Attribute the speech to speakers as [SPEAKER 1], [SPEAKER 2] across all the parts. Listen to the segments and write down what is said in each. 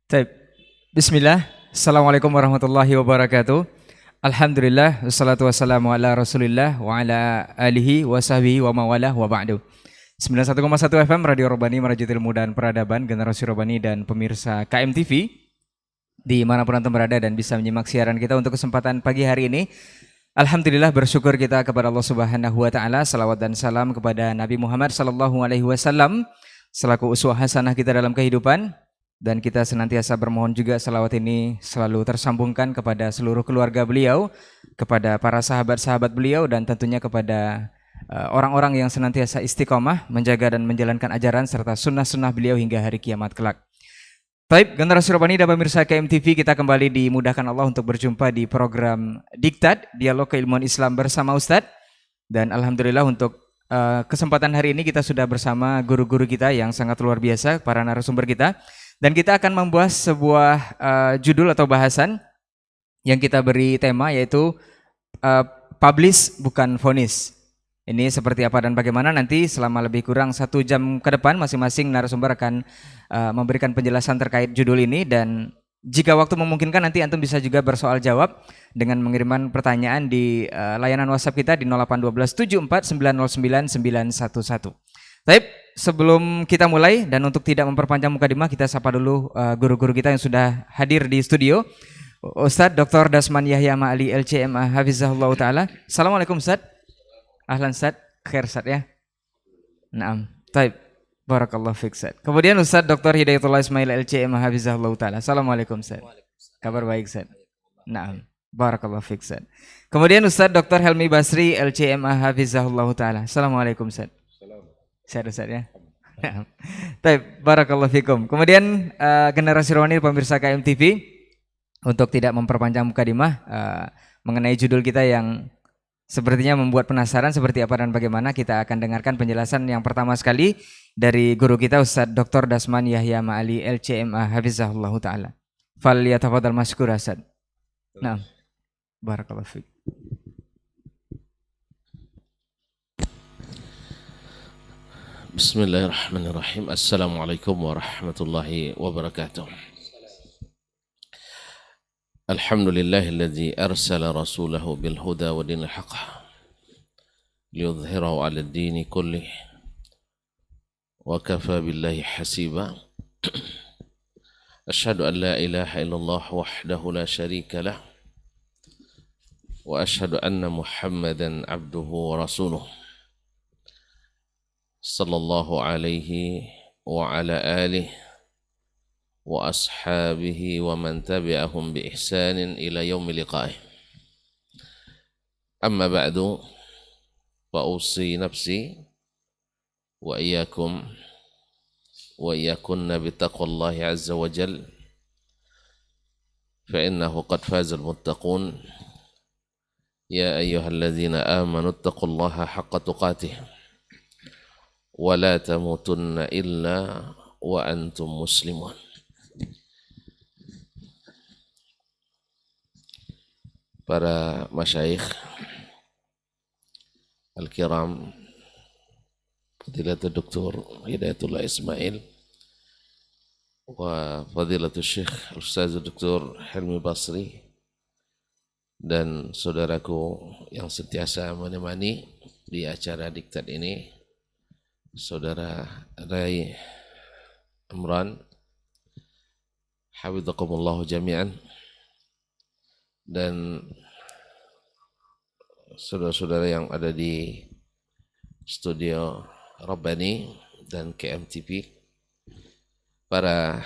[SPEAKER 1] Baik. Bismillah. Assalamualaikum warahmatullahi wabarakatuh. Alhamdulillah wassalatu wassalamu ala Rasulillah wa ala alihi wa sahbihi wa mawalah wa ba'du. 91,1 FM Radio Robani Merajut Ilmu dan Peradaban, Generasi Robani dan pemirsa KMTV dimanapun Anda berada dan bisa menyimak siaran kita untuk kesempatan pagi hari ini. Alhamdulillah, bersyukur kita kepada Allah Subhanahu wa taala, salawat dan salam kepada Nabi Muhammad sallallahu alaihi wasallam selaku uswah hasanah kita dalam kehidupan. Dan kita senantiasa bermohon juga salawat ini selalu tersambungkan kepada seluruh keluarga beliau, kepada para sahabat-sahabat beliau, dan tentunya kepada orang-orang yang senantiasa istiqomah menjaga dan menjalankan ajaran serta sunnah-sunnah beliau hingga hari kiamat kelak. Baik, Generasi Robani dan pemirsa KMTV, kita kembali dimudahkan Allah untuk berjumpa di program Diktat, Dialog Keilmuan Islam bersama Ustadz. Dan Alhamdulillah untuk kesempatan hari ini kita sudah bersama guru-guru kita yang sangat luar biasa, para narasumber kita. Dan kita akan membahas sebuah judul atau bahasan yang kita beri tema, yaitu publish bukan vonis. Ini seperti apa dan bagaimana, nanti selama lebih kurang 1 jam ke depan masing-masing narasumber akan memberikan penjelasan terkait judul ini. Dan jika waktu memungkinkan nanti antum bisa juga bersoal jawab dengan mengirimkan pertanyaan di layanan WhatsApp kita di 0812 74 909 911. Baik, sebelum kita mulai dan untuk tidak memperpanjang mukadimah, kita sapa dulu guru-guru kita yang sudah hadir di studio. Ustadz Dr. Dasman Yahya Ma'ali LCMA Hafizahullah Ta'ala. Assalamualaikum Ustadz. Ahlan Ustadz, khair Ustadz ya. Naam, baik. Barakallah fiik Ustadz. Kemudian Ustadz Dr. Hidayatullah Ismail LCMA Hafizahullah Ta'ala. Assalamualaikum Ustadz. Kabar baik Ustadz. Naam, barakallah fiik Ustadz. Kemudian Ustadz Dr. Helmi Basri LCMA Hafizahullah Ta'ala. Assalamualaikum Ustadz. Sehat Ustaz ya. Baik, barakallahu fikum. Kemudian Generasi Robani pemirsa KMTV, untuk tidak memperpanjang mukadimah mengenai judul kita yang sepertinya membuat penasaran seperti apa dan bagaimana, kita akan dengarkan penjelasan yang pertama sekali dari guru kita Ustaz Dr. Dasman Yahya Ma'ali LCMA Hafizahullah Ta'ala. Fal yatafadhal mashkur Ustaz. Nah, barakallahu fikum.
[SPEAKER 2] Bismillahirrahmanirrahim. Assalamualaikum warahmatullahi wabarakatuh. Alhamdulillahilladzi arsala rasulahu bil huda wa dinil haqq liyudhhirahu 'alad dini kullih wa kafa billahi hasiba. Asyhadu an la ilaha illallah wahdahu la syarika lah wa asyhadu anna Muhammadan 'abduhu wa rasuluh. Sallallahu alaihi wa ala alihi wa ashabihi wa man tabi'ahum bi ihsanin ila yaumi liqa'ih. Amma ba'du, fa usi nafsi wa iyyakum wa iyyakunna bi taqwallahi azza wa jal, fa innahu qad fazal muttaqun. Ya ayyuhalladzina amanu taqullaha haqqa tuqatih wa la tamutunna illa wa antum muslimun. Para masyayikh al-kiram, Fadilatul Dr. Hidayatullah Ismail wa Fadilatul Syekh Ustaz Dr. Helmi Basri, dan saudaraku yang sentiasa menemani di acara diktat ini, Saudara Rai Imran, hafidhakumullah jami'an, dan saudara-saudara yang ada di studio Rabbani dan KMTV, para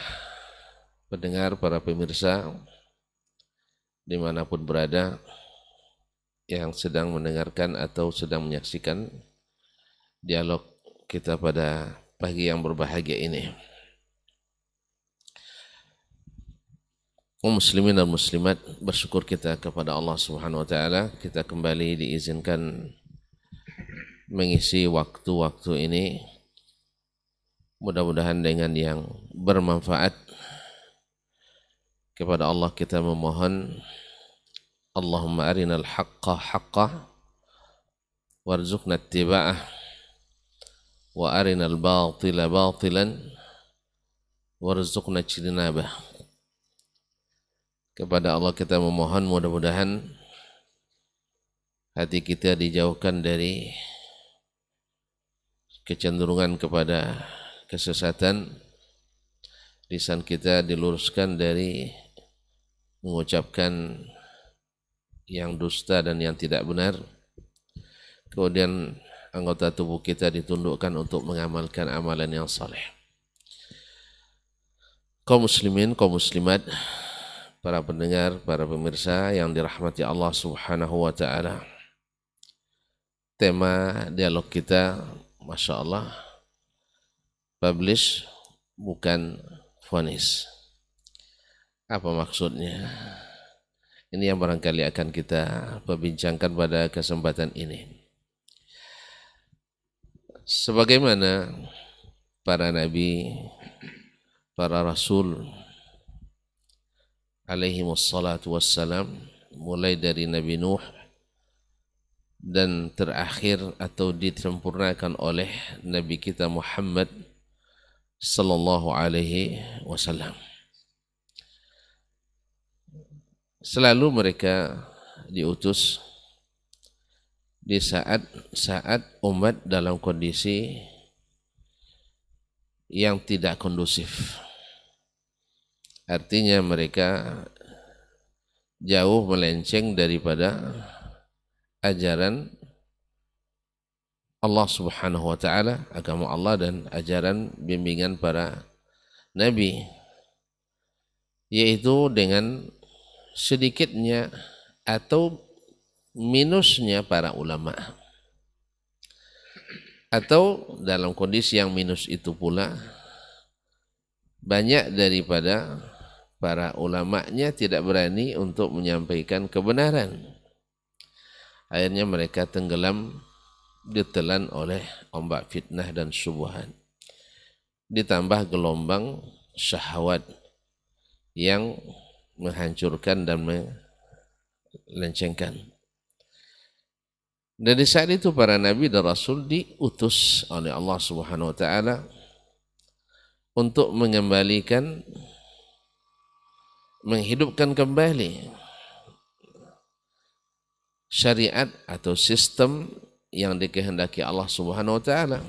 [SPEAKER 2] pendengar, para pemirsa dimanapun berada yang sedang mendengarkan atau sedang menyaksikan dialog kita pada pagi yang berbahagia ini. Muslimin dan muslimat, bersyukur kita kepada Allah Subhanahu wa taala, kita kembali diizinkan mengisi waktu-waktu ini, mudah-mudahan dengan yang bermanfaat. Kepada Allah kita memohon, Allahumma arinal haqqa haqqa warzuqna ittiba'ah wa arinal batila batilan warzuqna ijtinabah. Kepada Allah kita memohon mudah-mudahan hati kita dijauhkan dari kecenderungan kepada kesesatan, lisan kita diluruskan dari mengucapkan yang dusta dan yang tidak benar, kemudian anggota tubuh kita ditundukkan untuk mengamalkan amalan yang saleh. Kaum muslimin, kaum muslimat, para pendengar, para pemirsa yang dirahmati Allah Subhanahu wa taala. Tema dialog kita, Masya Allah, publish bukan vonis. Apa maksudnya? Ini yang barangkali akan kita perbincangkan pada kesempatan ini. Sebagaimana para nabi, para rasul alaihi wassalatu wassalam, mulai dari Nabi Nuh dan terakhir atau disempurnakan oleh Nabi kita Muhammad sallallahu alaihi wasallam. Selalu mereka diutus di saat umat dalam kondisi yang tidak kondusif. Artinya mereka jauh melenceng daripada ajaran Allah Subhanahu wa taala, agama Allah dan ajaran bimbingan para nabi, yaitu dengan sedikitnya atau minusnya para ulama, atau dalam kondisi yang minus itu pula banyak daripada para ulamanya tidak berani untuk menyampaikan kebenaran. Akhirnya mereka tenggelam ditelan oleh ombak fitnah dan syubhat, ditambah gelombang syahwat yang menghancurkan dan melencengkan. Dan di saat itu para nabi dan rasul diutus oleh Allah Subhanahu wa taala untuk mengembalikan, menghidupkan kembali syariat atau sistem yang dikehendaki Allah Subhanahu wa taala.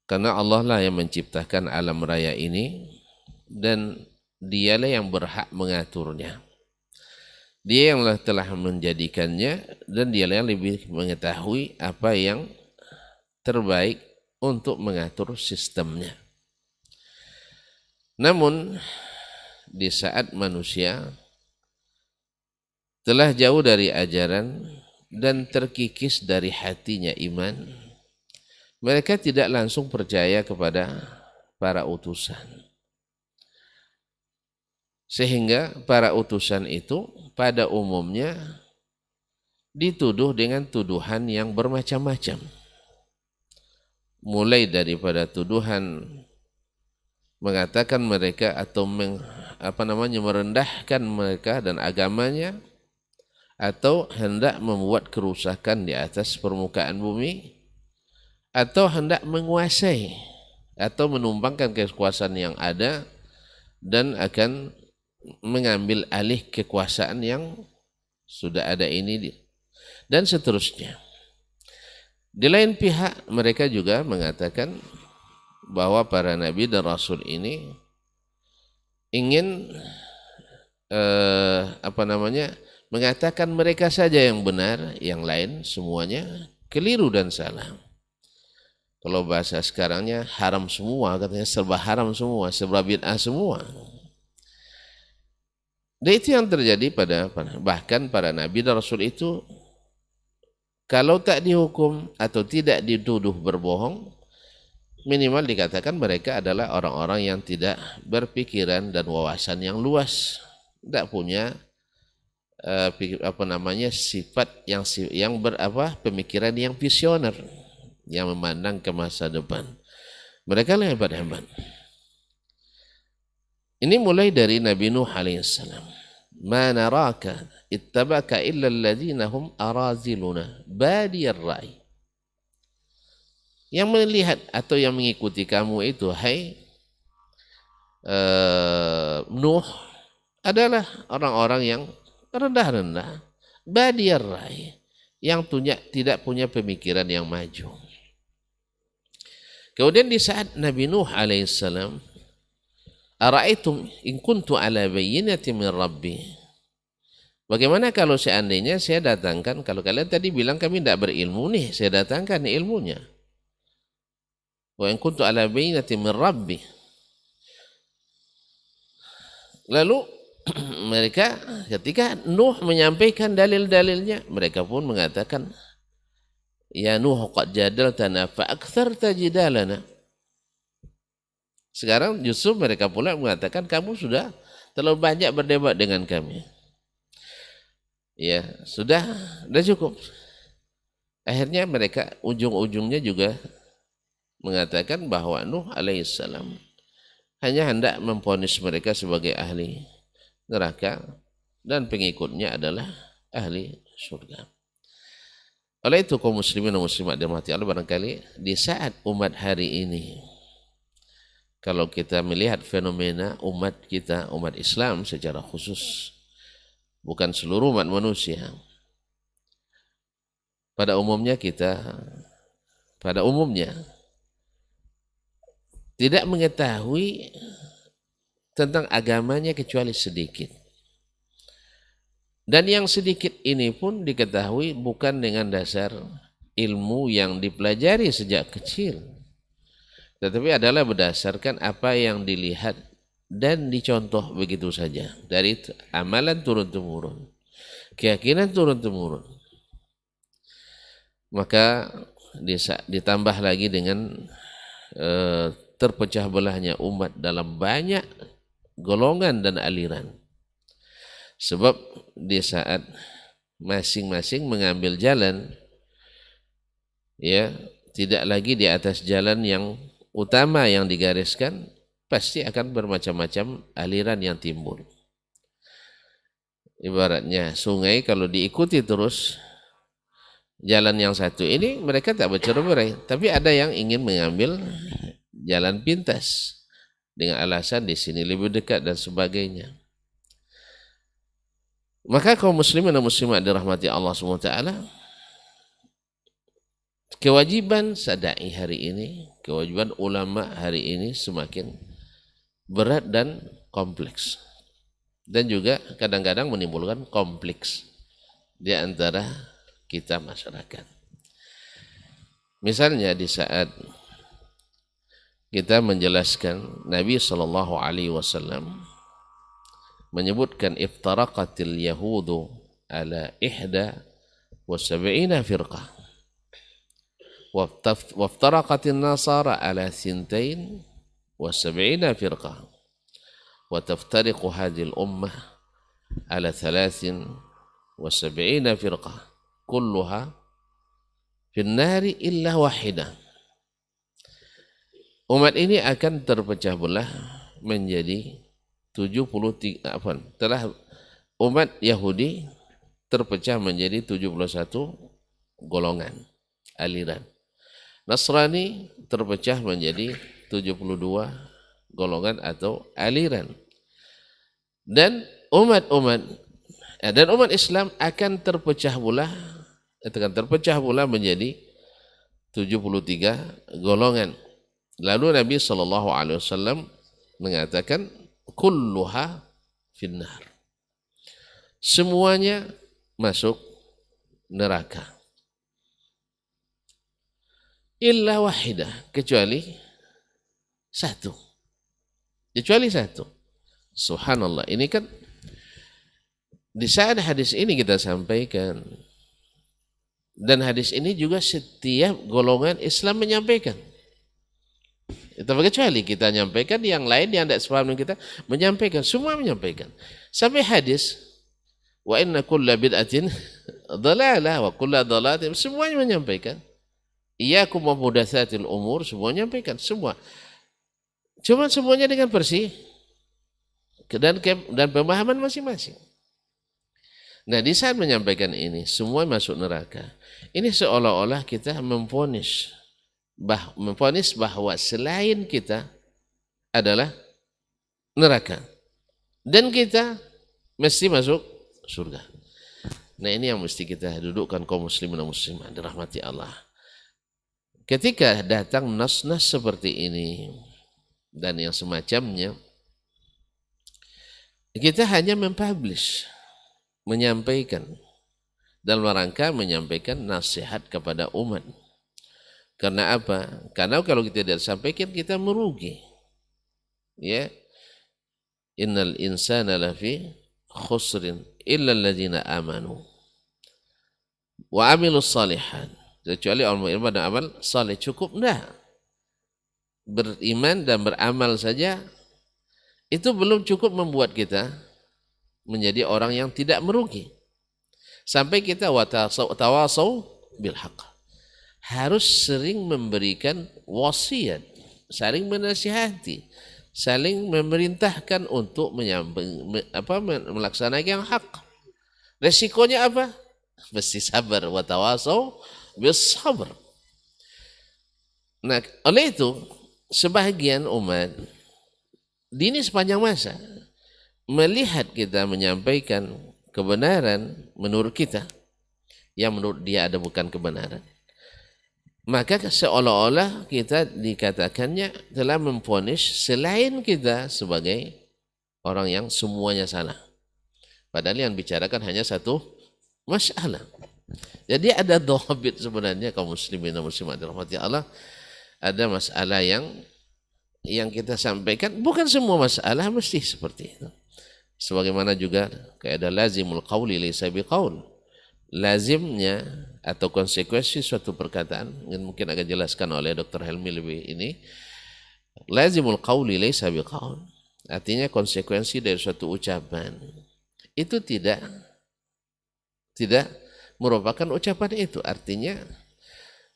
[SPEAKER 2] Karena Allah lah yang menciptakan alam raya ini dan dialah yang berhak mengaturnya. Dia yang telah menjadikannya dan dialah yang lebih mengetahui apa yang terbaik untuk mengatur sistemnya. Namun di saat manusia telah jauh dari ajaran dan terkikis dari hatinya iman, mereka tidak langsung percaya kepada para utusan. Sehingga para utusan itu pada umumnya dituduh dengan tuduhan yang bermacam-macam. Mulai daripada tuduhan mengatakan mereka atau merendahkan mereka dan agamanya, atau hendak membuat kerusakan di atas permukaan bumi, atau hendak menguasai atau menumpangkan kekuasaan yang ada dan akan mengambil alih kekuasaan yang sudah ada ini dan seterusnya. Di lain pihak mereka juga mengatakan bahwa para nabi dan rasul ini ingin mengatakan mereka saja yang benar, yang lain semuanya keliru dan salah. Kalau bahasa sekarangnya haram semua, katanya serba haram semua, serba bid'ah semua. Dan itu yang terjadi bahkan para nabi dan rasul itu kalau tak dihukum atau tidak dituduh berbohong, minimal dikatakan mereka adalah orang-orang yang tidak berpikiran dan wawasan yang luas, tidak punya sifat pemikiran yang visioner, yang memandang ke masa depan. Mereka lah hebat-hebat. Ini mulai dari Nabi Nuh alaihissalam. Ma naraka ittabaka illa alladhina hum araziluna badiyar ra'i. Yang melihat atau yang mengikuti kamu itu, hai Nuh, adalah orang-orang yang rendah-rendah, badiyar rai, yang tidak punya pemikiran yang maju. Kemudian di saat Nabi Nuh alaihissalam, ara'aitum in kuntu ala bayyinati min rabbi. Bagaimana kalau seandainya saya datangkan, kalau kalian tadi bilang kami tidak berilmu nih, saya datangkan ilmunya. Wa in kuntu ala bayyinati min rabbi. Lalu mereka ketika Nuh menyampaikan dalil-dalilnya, mereka pun mengatakan, ya Nuh qad jadaltana fa aktsarta jidalana. Sekarang justru mereka pula mengatakan kamu sudah terlalu banyak berdebat dengan kami. Ya, sudah cukup. Akhirnya mereka ujung-ujungnya juga mengatakan bahwa Nuh alaihissalam hanya hendak memvonis mereka sebagai ahli neraka dan pengikutnya adalah ahli surga. Oleh itu kaum muslimin dan muslimat dirahmati Allah, barangkali di saat umat hari ini, kalau kita melihat fenomena umat kita, umat Islam secara khusus, bukan seluruh umat manusia, pada umumnya tidak mengetahui tentang agamanya kecuali sedikit. Dan yang sedikit ini pun diketahui bukan dengan dasar ilmu yang dipelajari sejak kecil, tetapi adalah berdasarkan apa yang dilihat dan dicontoh begitu saja dari amalan turun-temurun, keyakinan turun-temurun. Maka ditambah lagi dengan terpecah belahnya umat dalam banyak golongan dan aliran. Sebab di saat masing-masing mengambil jalan, ya tidak lagi di atas jalan yang utama yang digariskan, pasti akan bermacam-macam aliran yang timbul. Ibaratnya sungai kalau diikuti terus jalan yang satu ini, mereka tak bercerai-berai, tapi ada yang ingin mengambil jalan pintas dengan alasan di sini lebih dekat dan sebagainya. Maka kaum muslimin dan muslimat dirahmati Allah SWT, kewajiban sadai hari ini, kewajiban ulama hari ini semakin berat dan kompleks, dan juga kadang-kadang menimbulkan kompleks di antara kita masyarakat. Misalnya di saat kita menjelaskan Nabi SAW menyebutkan iftaraqatil yahudu ala 71 firqah waftaraqatil nasara ala 72 firqah wa taftariqu hadhihi al-ummah ala 73 firqah kulluha fin nari illa wahidah. Umat ini akan terpecah belah menjadi 73, telah umat Yahudi terpecah menjadi 71 golongan aliran. Nasrani terpecah menjadi 72 golongan atau aliran. Dan umat Islam akan terpecah belah menjadi 73 golongan. Lalu Nabi SAW mengatakan kulluha finnar, semuanya masuk neraka illa wahidah, kecuali satu. Subhanallah, ini kan di saat hadis ini kita sampaikan, dan hadis ini juga setiap golongan Islam menyampaikan. Itu kecuali kita menyampaikan, yang lain yang tidak sepaham dengan kita menyampaikan, semua menyampaikan. Sampai hadis wa inna kulla bid'atin dhalalah wa kulla dhalalatin, semuanya menyampaikan. Iyyakum wa muhdatsatil umur, semua menyampaikan, semua. Cuma semuanya dengan bersih dan pemahaman masing-masing. Nah, di saat menyampaikan ini, semua masuk neraka. Ini seolah-olah kita memvonis bahwa selain kita adalah neraka, dan kita mesti masuk surga. Nah ini yang mesti kita dudukkan kaum muslimin dan muslimah dirahmati Allah. Ketika datang nas-nas seperti ini dan yang semacamnya, kita hanya mempublish, menyampaikan dalam rangka menyampaikan nasihat kepada umat. Karena apa? Karena kalau kita tidak sampaikan kita merugi. Ya. Innal insana lafi khusrin illa alladziina amanu wa amilus salihat. Kecuali orang beriman dan amal saleh. Cukup enggak? Beriman dan beramal saja itu belum cukup membuat kita menjadi orang yang tidak merugi. Sampai kita tawasau bil haqq. Harus sering memberikan wasiat, saling menasihati, saling memerintahkan untuk melaksanakan yang hak. Resikonya apa? Mesti sabar, wa tawasau bis sabr. Nah, oleh itu sebahagian umat dini sepanjang masa melihat kita menyampaikan kebenaran menurut kita yang menurut dia ada bukan kebenaran, maka seolah-olah kita dikatakannya telah memvonis selain kita sebagai orang yang semuanya salah. Padahal yang bicarakan hanya satu masalah. Jadi ada dhabit sebenarnya kaum muslimin dan muslimat dirahmati Allah. Ada masalah yang kita sampaikan, bukan semua masalah mesti seperti itu. Sebagaimana juga kaidah lazimul qauli laysa biqaul. Lazimnya atau konsekuensi suatu perkataan yang mungkin akan jelaskan oleh Dr. Helmi lebih ini, lazimul qauli laysa biqaul, artinya konsekuensi dari suatu ucapan itu tidak merupakan ucapan itu. Artinya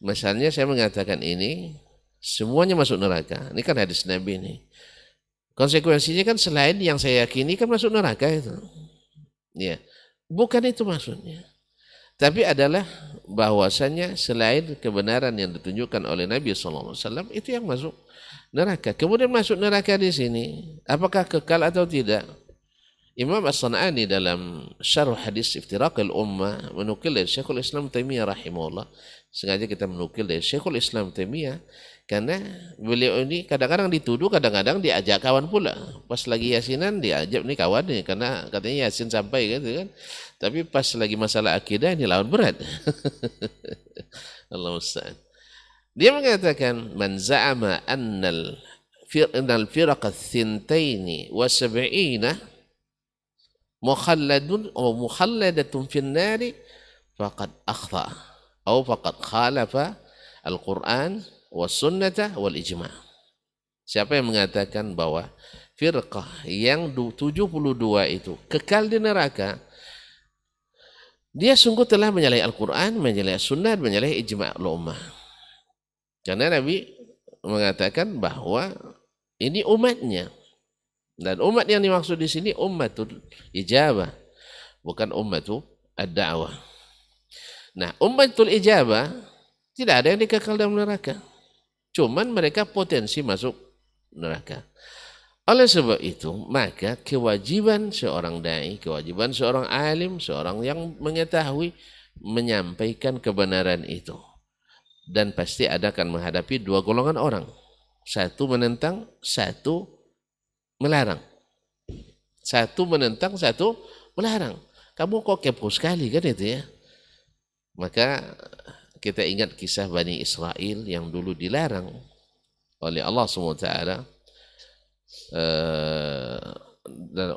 [SPEAKER 2] misalnya saya mengatakan ini semuanya masuk neraka, ini kan hadis Nabi ini, konsekuensinya kan selain yang saya yakini kan masuk neraka itu ya, bukan itu maksudnya. Tapi adalah bahwasanya selain kebenaran yang ditunjukkan oleh Nabi SAW itu yang masuk neraka. Kemudian masuk neraka di sini, apakah kekal atau tidak? Imam As-San'ani dalam syarh hadis Iftiraqil Ummah menukil dari Syekhul Islam Taimiyah rahimahullah. Sengaja kita menukil dari Syekhul Islam Taimiyah karena beliau ini kadang-kadang dituduh, kadang-kadang diajak kawan pula. Pas lagi yasinan diajak nih kawan nih karena katanya yasin sampai gitu kan. Tapi pas lagi masalah akidah ini lawan berat. Allah musta'an. Dia mengatakan man za'ama annal firaq ats-tsintaini wa sab'ina mukhalladatun fin nari faqad akhta atau faqad khalafa al-Qur'an was sunnah wal ijma'. Siapa yang mengatakan bahwa firqah yang 72 itu kekal di neraka, dia sungguh telah menyalahi Al-Quran, menyalahi Sunnah, menyalahi ijma' ummah. Karena Nabi mengatakan bahwa ini umatnya. Dan umat yang dimaksud di sini ummatul ijabah, bukan ummatul ad-da'wah. Nah, ummatul ijabah tidak ada yang dikekal dalam neraka. Cuman mereka potensi masuk neraka. Oleh sebab itu, maka kewajiban seorang dai, kewajiban seorang alim, seorang yang mengetahui menyampaikan kebenaran itu. Dan pasti ada akan menghadapi dua golongan orang. Satu menentang, satu melarang. Satu menentang, satu melarang. Kamu kok kepo sekali kan itu ya? Maka kita ingat kisah Bani Israel yang dulu dilarang oleh Allah SWT.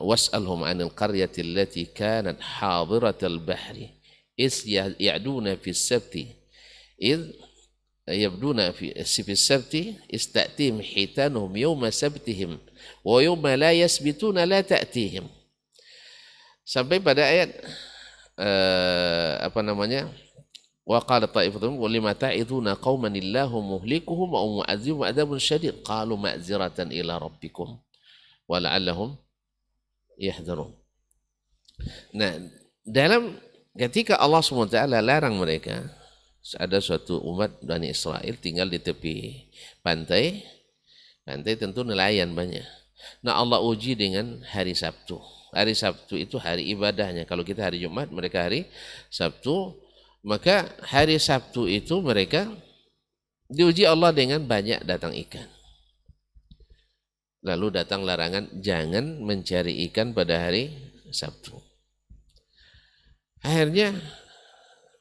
[SPEAKER 2] was'alhum 'anil qaryati allati kanat hadiratal bahri is ya'duna fi as-sabti id yabduna fi as-sabti istatihim hitanuhum yawma sabtihim wa yawma la yasbituna la ta'tihim, sampai pada ayat wa qala ta'ifatun wa lima ta'iduna qauman illahu muhlikuhum aw mu'adzibuhum adzabun syadid qalu ma'ziratan ila rabbikum wa la'allahum yahdharun. Nah, dalam ketika Allah SWT larang mereka, ada suatu umat Bani Israel tinggal di tepi pantai tentu nelayan banyak. Nah, Allah uji dengan hari Sabtu. Hari Sabtu itu hari ibadahnya. Kalau kita hari Jumat, mereka hari Sabtu. Maka hari Sabtu itu mereka diuji Allah dengan banyak datang ikan. Lalu datang larangan, jangan mencari ikan pada hari Sabtu. Akhirnya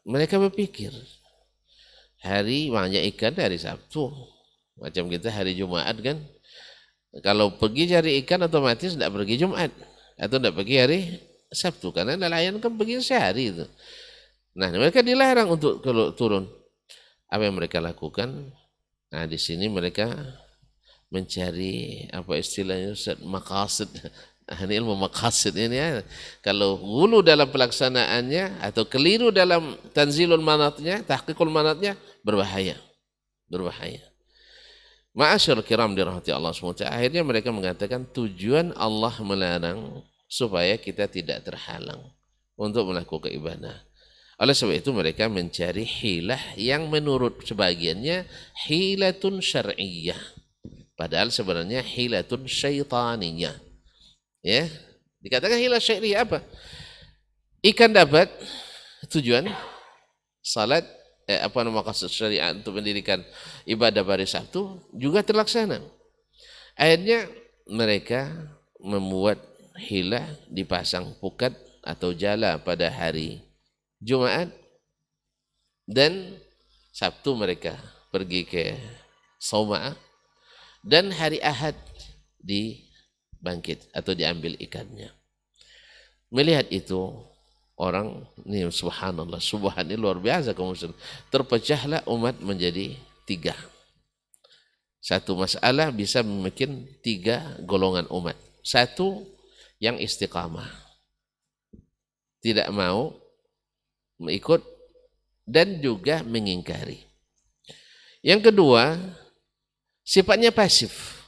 [SPEAKER 2] mereka berpikir, hari banyak ikan hari Sabtu. Macam kita hari Jumat kan. Kalau pergi cari ikan otomatis tidak pergi Jumat. Atau tidak pergi hari Sabtu. Karena nelayan kan pergi sehari itu. Nah, mereka dilarang untuk turun. Apa yang mereka lakukan? Nah, di sini mereka mencari apa istilahnya maqasid. Ini ilmu maqasid ini ya. Kalau gulu dalam pelaksanaannya atau keliru dalam tanzilul manatnya, tahqiqul manatnya, berbahaya. Berbahaya. Ma'asyar kiram dirahmati Allah SWT. Akhirnya mereka mengatakan tujuan Allah melarang supaya kita tidak terhalang untuk melakukan ibadah. Oleh sebab itu mereka mencari hilah yang menurut sebagiannya hilatun syar'iyyah. Padahal sebenarnya hilatun syaitaniyah. Ya, dikatakan hilah syar'iyyah apa? Ikan dapat tujuan salat apa nama maksud syariat untuk mendirikan ibadah hari Sabtu juga terlaksana. Akhirnya mereka membuat hilah, dipasang pukat atau jala pada hari Jumat dan Sabtu mereka pergi ke Sauma'ah dan hari Ahad dibangkit atau diambil ikannya. Melihat itu orang ini subhanallah, subhan ini luar biasa kaum muslim. Terpecahlah umat menjadi 3. Satu masalah bisa membuat 3 golongan umat. Satu yang istiqamah, tidak mau mengikut dan juga mengingkari. Yang kedua, sifatnya pasif.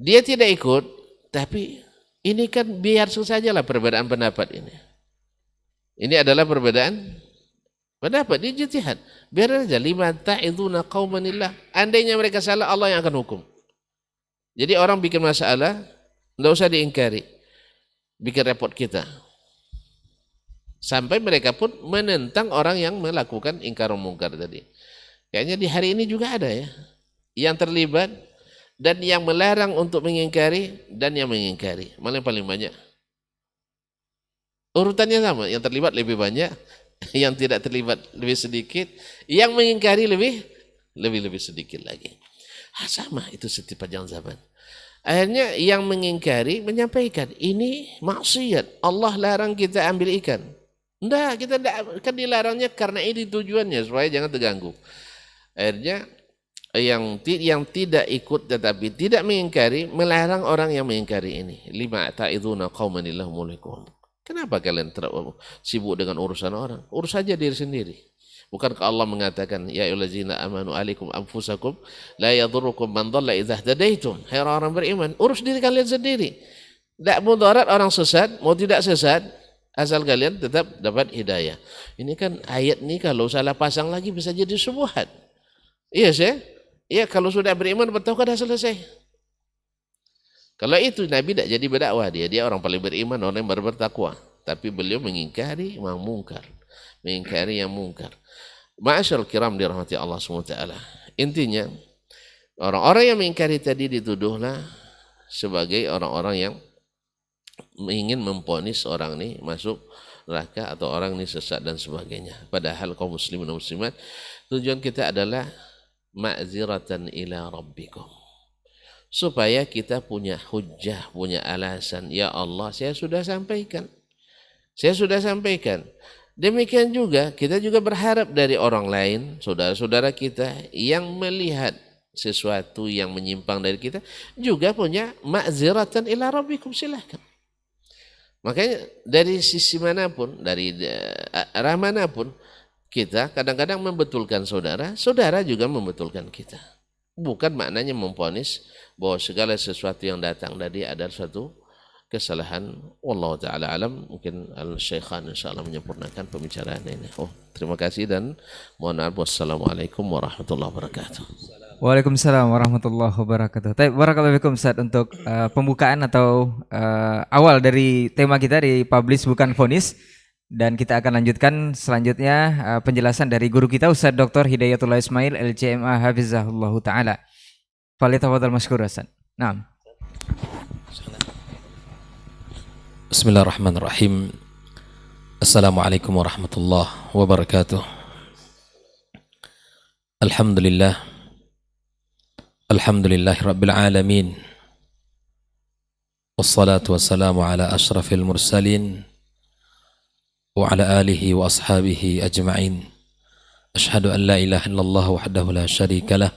[SPEAKER 2] Dia tidak ikut, tapi ini kan biar sajalah perbedaan pendapat ini. Ini adalah perbedaan pendapat, dia ijtihad. Biar aja lima ta'iduna qaumanillah. Andainya mereka salah, Allah yang akan hukum. Jadi orang bikin masalah, enggak usah diingkari. Bikin repot kita. Sampai mereka pun menentang orang yang melakukan ingkar mungkar tadi. Kayaknya di hari ini juga ada ya. Yang terlibat dan yang melarang untuk mengingkari dan yang mengingkari. Mana yang paling banyak? Urutannya sama, yang terlibat lebih banyak, yang tidak terlibat lebih sedikit, yang mengingkari lebih sedikit lagi. Sama itu setiap zaman. Akhirnya yang mengingkari menyampaikan, ini maksiat, Allah larang kita ambil ikan. Enggak, kita enggak, kan dilarangnya karena ini tujuannya, supaya jangan terganggu. Akhirnya yang tidak ikut tetapi tidak mengingkari, melarang orang yang mengingkari ini. Lima ta'iduna qaumanillahu mulikum. Kenapa kalian sibuk dengan urusan orang? Urus saja diri sendiri. Bukankah Allah mengatakan, ya ayyuhallazina amanu alaikum anfusakum la yadhurrukum man dhalla idza hadaitum. Hai orang beriman, urus diri kalian sendiri. Tidak mudarat orang sesat, mau tidak sesat, asal kalian tetap dapat hidayah. Ini kan ayat ini kalau salah pasang lagi bisa jadi syubhat. Iya sih? Iya, kalau sudah beriman bertauhid sudah selesai. Kalau itu Nabi tidak jadi berdakwah, dia orang paling beriman, orang yang bertakwa. Tapi beliau mengingkari yang mungkar. Mengingkari yang mungkar. Ma'asyarul kiram dirahmati Allah SWT. Intinya, orang-orang yang mengingkari tadi dituduhlah sebagai orang-orang yang ingin memponis orang ini masuk neraka atau orang ini sesat dan sebagainya. Padahal kaum muslimin dan muslimat, tujuan kita adalah ma'ziratan ila rabbikum. Supaya kita punya hujjah, punya alasan. Ya Allah, saya sudah sampaikan. Saya sudah sampaikan. Demikian juga, kita juga berharap dari orang lain, saudara-saudara kita yang melihat sesuatu yang menyimpang dari kita, juga punya ma'ziratan ila rabbikum, silahkan. Makanya dari sisi manapun, dari arah manapun, kita kadang-kadang membetulkan saudara, saudara juga membetulkan kita. Bukan maknanya memponis bahwa segala sesuatu yang datang dari adalah suatu kesalahan. Wallahu taala alam. Mungkin al-syaikhan insyaallah menyempurnakan pembicaraan ini. Terima kasih dan mohon maaf. Wassalamualaikum warahmatullahi wabarakatuh.
[SPEAKER 1] Waalaikumsalam warahmatullahi wabarakatuh. Barakallahu fikum Ustaz untuk pembukaan atau awal dari tema kita di Publish Bukan Vonis, dan kita akan lanjutkan selanjutnya penjelasan dari guru kita Ustaz Dr. Hidayatullah Ismail LCMA Hafizahullah Ta'ala. Falitafadhal masykur Ustaz. Naam.
[SPEAKER 3] Bismillahirrahmanirrahim. Assalamualaikum warahmatullahi wabarakatuh. Alhamdulillahi rabbil alamin. Wassalatu wassalamu ala ashrafil mursalin wa ala alihi wa ashabihi ajma'in. Ashhadu an la ilaha illallah wahdahu la syarika lah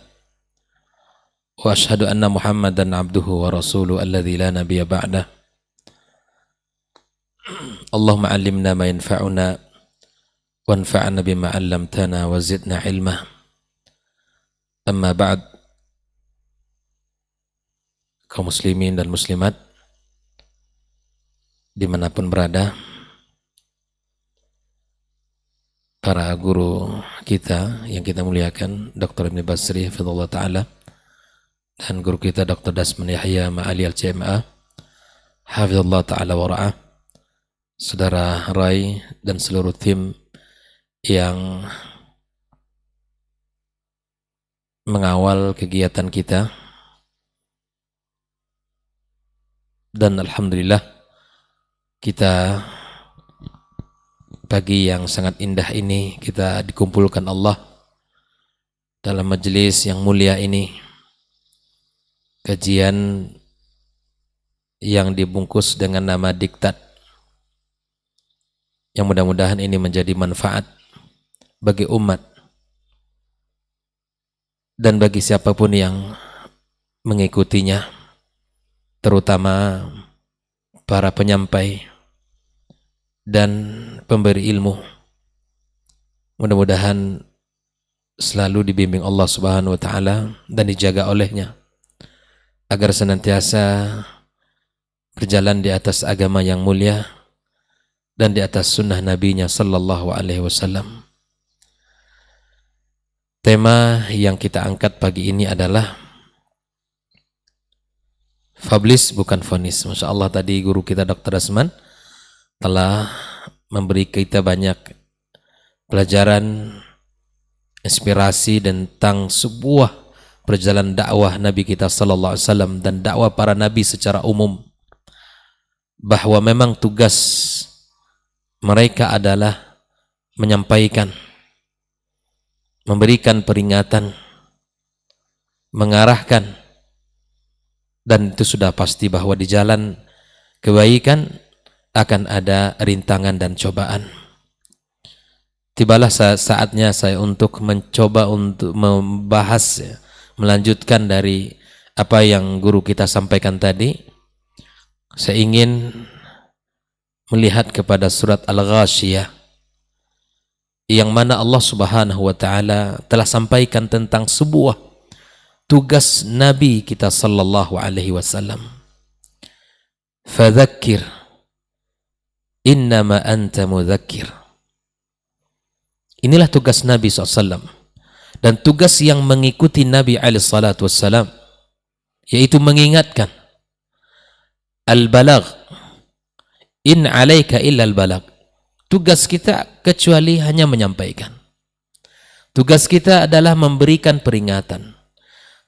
[SPEAKER 3] wa ashhadu anna Muhammadan abduhu wa rasuluhu alladzi la nabiyya ba'dah. Allahumma 'allimna ma yanfa'una wanfa'na bima 'allamtana wa zidna 'ilma. Amma ba'd. Kaum muslimin dan muslimat dimanapun berada, para guru kita yang kita muliakan, Dr. Ibn Basri hafizahullah ta'ala, dan guru kita Dr. Dasman Yahya Ma'ali Al-CMA hafizahullah ta'ala wara'ah, saudara Rai dan seluruh tim yang mengawal kegiatan kita. Dan alhamdulillah kita pagi yang sangat indah ini kita dikumpulkan Allah dalam majelis yang mulia ini, kajian yang dibungkus dengan nama diktat, yang mudah-mudahan ini menjadi manfaat bagi umat dan bagi siapapun yang mengikutinya, terutama para penyampai dan pemberi ilmu. Mudah-mudahan selalu dibimbing Allah Subhanahu wa taala dan dijaga olehnya agar senantiasa berjalan di atas agama yang mulia dan di atas sunnah nabinya sallallahu alaihi wasallam. Tema yang kita angkat pagi ini adalah Publish Bukan Vonis. Masya Allah, tadi guru kita Dr. Dasman telah memberi kita banyak pelajaran, inspirasi tentang sebuah perjalanan dakwah Nabi kita sallallahu alaihi wasallam dan dakwah para nabi secara umum, bahwa memang tugas mereka adalah menyampaikan, memberikan peringatan, mengarahkan. Dan itu sudah pasti bahwa di jalan kebaikan akan ada rintangan dan cobaan. Tibalah saatnya saya untuk mencoba untuk membahas, melanjutkan dari apa yang guru kita sampaikan tadi. Saya ingin melihat kepada surat Al-Ghashiyah, yang mana Allah Subhanahu wa taala telah sampaikan tentang sebuah tugas Nabi kita sallallahu alaihi wasallam. Fadzakir innama anta mudzakir. Inilah tugas Nabi SAW dan tugas yang mengikuti Nabi alaihi salatu wassalam, yaitu mengingatkan. Al-balagh, in alaika illa al-balagh. Tugas kita kecuali hanya menyampaikan. Tugas kita adalah memberikan peringatan.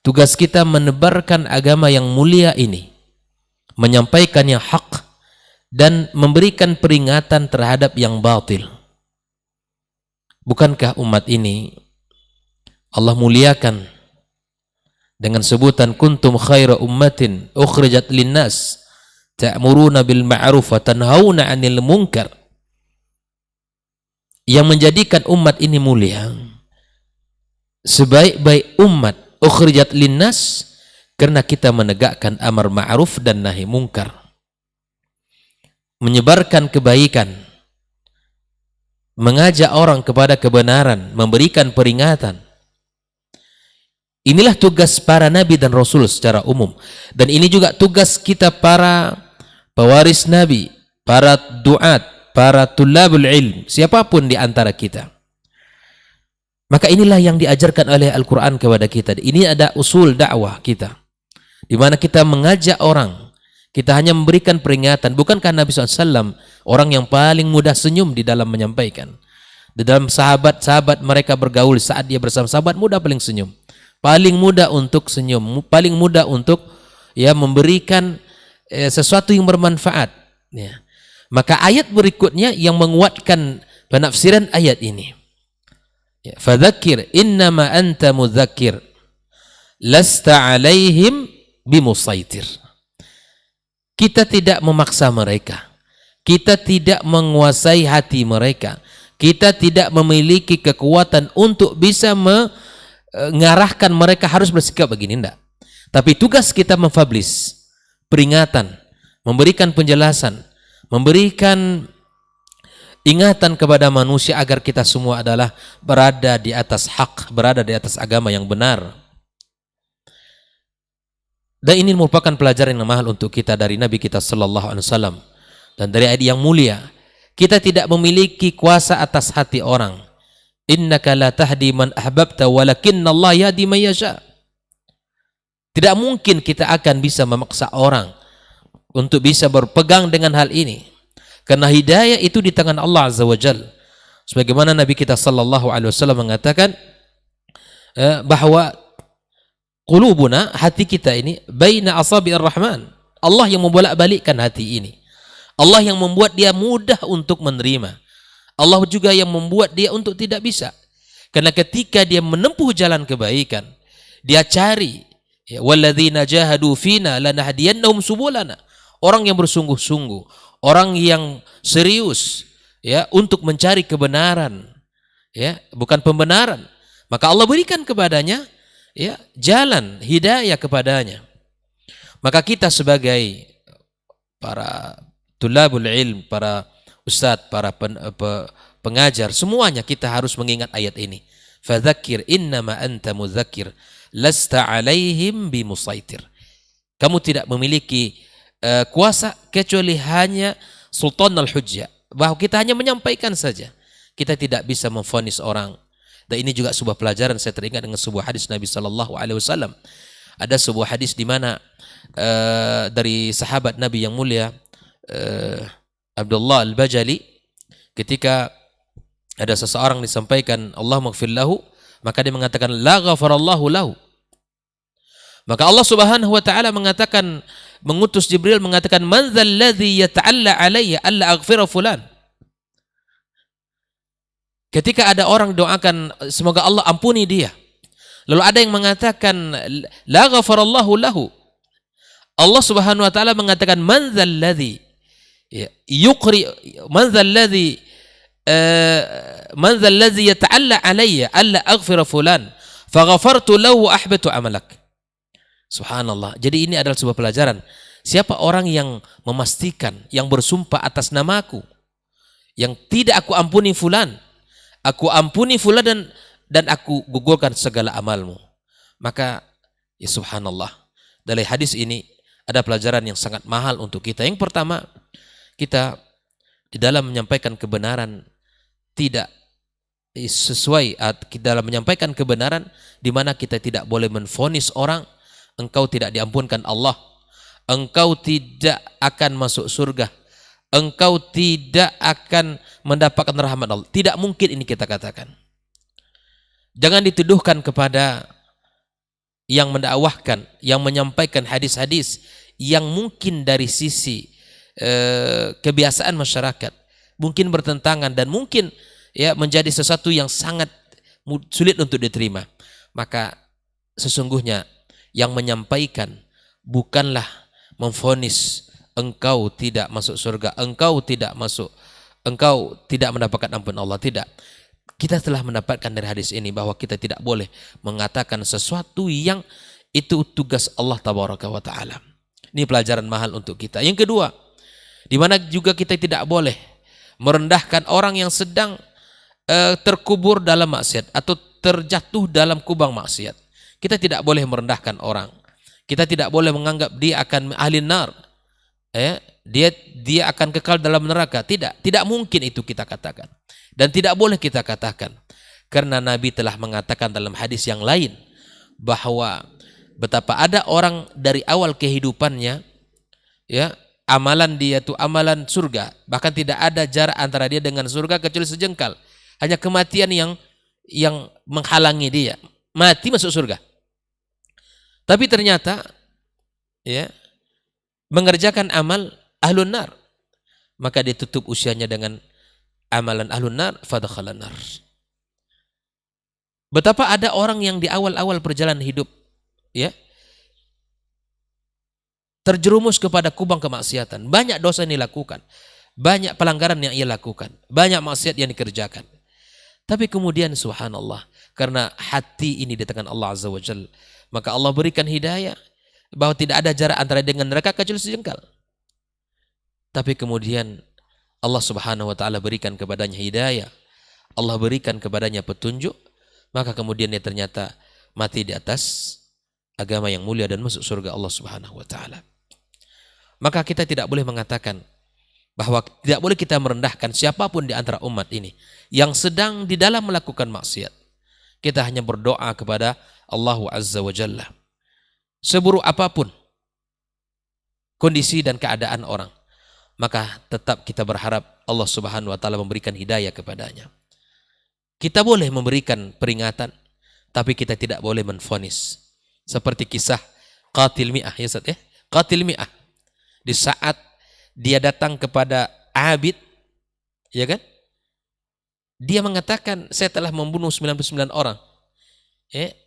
[SPEAKER 3] Tugas kita menebarkan agama yang mulia ini, menyampaikan yang hak dan memberikan peringatan terhadap yang batil. Bukankah umat ini Allah muliakan dengan sebutan kuntum khaira ummatin ukhrijat linnas ta'muruna bil ma'ruf wa tanhauna 'anil munkar, yang menjadikan umat ini mulia, sebaik-baik umat ukhrijat linnas, karena kita menegakkan amar ma'ruf dan nahi mungkar, menyebarkan kebaikan, mengajak orang kepada kebenaran, memberikan peringatan. Inilah tugas para nabi dan rasul secara umum, dan ini juga tugas kita para pewaris Nabi, para duat, para tulabul ilm, siapapun di antara kita. Maka inilah yang diajarkan oleh Al-Quran kepada kita. Ini ada usul dakwah kita, di mana kita mengajak orang, kita hanya memberikan peringatan. Bukankah Nabi SAW orang yang paling mudah senyum di dalam menyampaikan? Di dalam sahabat-sahabat mereka bergaul, saat dia bersama sahabat mudah paling senyum, paling mudah untuk senyum, paling mudah untuk memberikan sesuatu yang bermanfaat. Maka ayat berikutnya yang menguatkan penafsiran ayat ini. Fadzakir innama anta mudzakir lasta alaihim bimusaitir. Kita tidak memaksa mereka, kita tidak menguasai hati mereka, kita tidak memiliki kekuatan untuk bisa mengarahkan mereka harus bersikap begini, enggak. Tapi tugas kita mempublish peringatan, memberikan penjelasan, memberikan ingatan kepada manusia agar kita semua adalah berada di atas hak, berada di atas agama yang benar. Dan ini merupakan pelajaran yang mahal untuk kita dari Nabi kita sallallahu alaihi wasallam dan dari ayat yang mulia. Kita tidak memiliki kuasa atas hati orang. Innaka la tahdi man ahbabta walakinnallaha yahdi man yasha. Tidak mungkin kita akan bisa memaksa orang untuk bisa berpegang dengan hal ini. Karena hidayah itu di tangan Allah Azza wa Jalla. Sebagaimana Nabi kita sallallahu alaihi wasallam mengatakan bahwa qulubuna, hati kita ini, baina asabi'ir rahman. Allah yang membolak-balikkan hati ini. Allah yang membuat dia mudah untuk menerima. Allah juga yang membuat dia untuk tidak bisa. Karena ketika dia menempuh jalan kebaikan, dia cari, walladzina jahadu fina lanahdiyannahum subulana. Orang yang bersungguh-sungguh, orang yang serius untuk mencari kebenaran, bukan pembenaran, maka Allah berikan kepadanya jalan hidayah kepadanya. Maka kita sebagai para tulabul ilm, para ustadz, para pengajar, semuanya kita harus mengingat ayat ini. Fadzakir innama anta mudzakir lasta alaihim bimusaitir. Kamu tidak memiliki kuasa kecuali hanya sultan al-hujjah, bahwa kita hanya menyampaikan saja, kita tidak bisa memvonis orang. Dan ini juga sebuah pelajaran. Saya teringat dengan sebuah hadis Nabi sallallahu alaihi wasallam. Ada sebuah hadis di mana dari sahabat Nabi yang mulia Abdullah al-Bajali, ketika ada seseorang disampaikan Allah maghfir lahu, maka dia mengatakan la ghafarallahu lahu. Maka Allah Subhanahu wa taala mengatakan, mengutus Jibril mengatakan, man dzal ladzi yata'alla alayya alla aghfira fulan. Ketika ada orang doakan semoga Allah ampuni dia, lalu ada yang mengatakan la ghafarallahu lahu, Allah Subhanahu wa taala mengatakan man dzal ladzi yuqri man dzal ladzi yata'alla alayya alla aghfira fulan faghafartu lahu ahbatu amalak. Subhanallah. Jadi ini adalah sebuah pelajaran. Siapa orang yang memastikan, yang bersumpah atas namaku, yang tidak aku ampuni fulan dan aku gugurkan segala amalmu. Maka subhanallah, dari hadis ini ada pelajaran yang sangat mahal untuk kita. Yang pertama, kita di dalam menyampaikan kebenaran tidak sesuai, dalam menyampaikan kebenaran di mana kita tidak boleh menvonis orang, engkau tidak diampunkan Allah, engkau tidak akan masuk surga, engkau tidak akan mendapatkan rahmat Allah. Tidak mungkin ini kita katakan. Jangan dituduhkan kepada yang mendakwahkan, yang menyampaikan hadis-hadis yang mungkin dari sisi kebiasaan masyarakat mungkin bertentangan dan mungkin menjadi sesuatu yang sangat sulit untuk diterima. Maka sesungguhnya yang menyampaikan bukanlah memvonis engkau tidak masuk surga, engkau tidak mendapatkan ampun Allah. Tidak. Kita telah mendapatkan dari hadis ini bahwa kita tidak boleh mengatakan sesuatu yang itu tugas Allah tabaraka wa taala. Ini pelajaran mahal untuk kita. Yang kedua, di mana juga kita tidak boleh merendahkan orang yang sedang terkubur dalam maksiat atau terjatuh dalam kubang maksiat. Kita tidak boleh merendahkan orang. Kita tidak boleh menganggap dia akan ahli nar. dia akan kekal dalam neraka. Tidak mungkin itu kita katakan. Dan tidak boleh kita katakan. Karena Nabi telah mengatakan dalam hadis yang lain bahwa betapa ada orang dari awal kehidupannya, ya, amalan dia itu amalan surga, bahkan tidak ada jarak antara dia dengan surga kecuali sejengkal. Hanya kematian yang menghalangi dia. Mati masuk surga. Tapi ternyata, ya, mengerjakan amal ahlun nar, maka ditutup usianya dengan amalan ahlun nar, fadakhalan nar. Betapa ada orang yang di awal-awal perjalanan hidup, ya, terjerumus kepada kubang kemaksiatan. Banyak dosa yang dilakukan, banyak pelanggaran yang ia lakukan, banyak maksiat yang dikerjakan. Tapi kemudian subhanallah, karena hati ini di tangan Allah Azza wa Jalla, maka Allah berikan hidayah bahwa tidak ada jarak antara dengan neraka kecuali sejengkal. Tapi kemudian Allah Subhanahu wa taala berikan kepadanya hidayah, Allah berikan kepadanya petunjuk, maka kemudian dia ternyata mati di atas agama yang mulia dan masuk surga Allah Subhanahu wa taala. Maka kita tidak boleh mengatakan bahwa tidak boleh kita merendahkan siapapun di antara umat ini yang sedang di dalam melakukan maksiat. Kita hanya berdoa kepada Allah Azza wa Jalla. Seburuk apapun kondisi dan keadaan orang, maka tetap kita berharap Allah Subhanahu wa taala memberikan hidayah kepadanya. Kita boleh memberikan peringatan, tapi kita tidak boleh menvonis. Seperti kisah qatil mi'ah, ya Ustaz, ya? Qatil mi'ah. Di saat dia datang kepada Abid, ya kan? Dia mengatakan, saya telah membunuh 99 orang.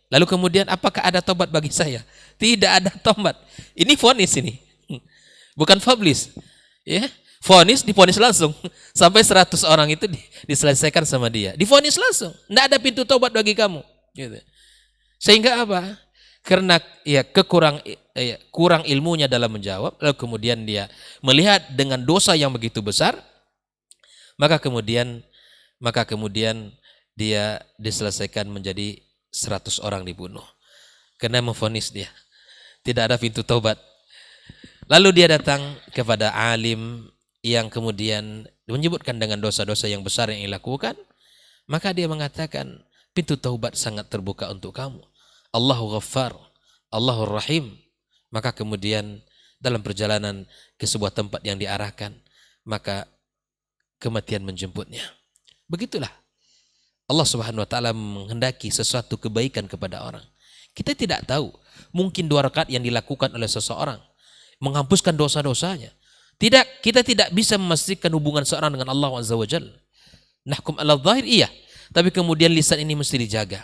[SPEAKER 3] Lalu kemudian, apakah ada tobat bagi saya? Tidak ada tobat. Ini vonis ini. Bukan publish. Ya, vonis divonis langsung. Sampai 100 orang itu diselesaikan sama dia. Divonis langsung. Tidak ada pintu tobat bagi kamu. Gitu. Sehingga apa? Karena ya kurang ilmunya dalam menjawab, lalu kemudian dia melihat dengan dosa yang begitu besar, maka kemudian dia diselesaikan menjadi 100 orang dibunuh. Karena memvonis dia. Tidak ada pintu taubat. Lalu dia datang kepada alim yang kemudian menyebutkan dengan dosa-dosa yang besar yang ia lakukan, maka dia mengatakan, pintu taubat sangat terbuka untuk kamu. Allahu Ghaffar, Allahu Rahim. Maka kemudian dalam perjalanan ke sebuah tempat yang diarahkan, maka kematian menjemputnya. Begitulah Allah Subhanahu wa taala menghendaki sesuatu kebaikan kepada orang. Kita tidak tahu, mungkin 2 rakaat yang dilakukan oleh seseorang menghapuskan dosa-dosanya. Kita tidak bisa memastikan hubungan seorang dengan Allah Azza wa Jalla. Nahkum ala zahir, iya, tapi kemudian lisan ini mesti dijaga.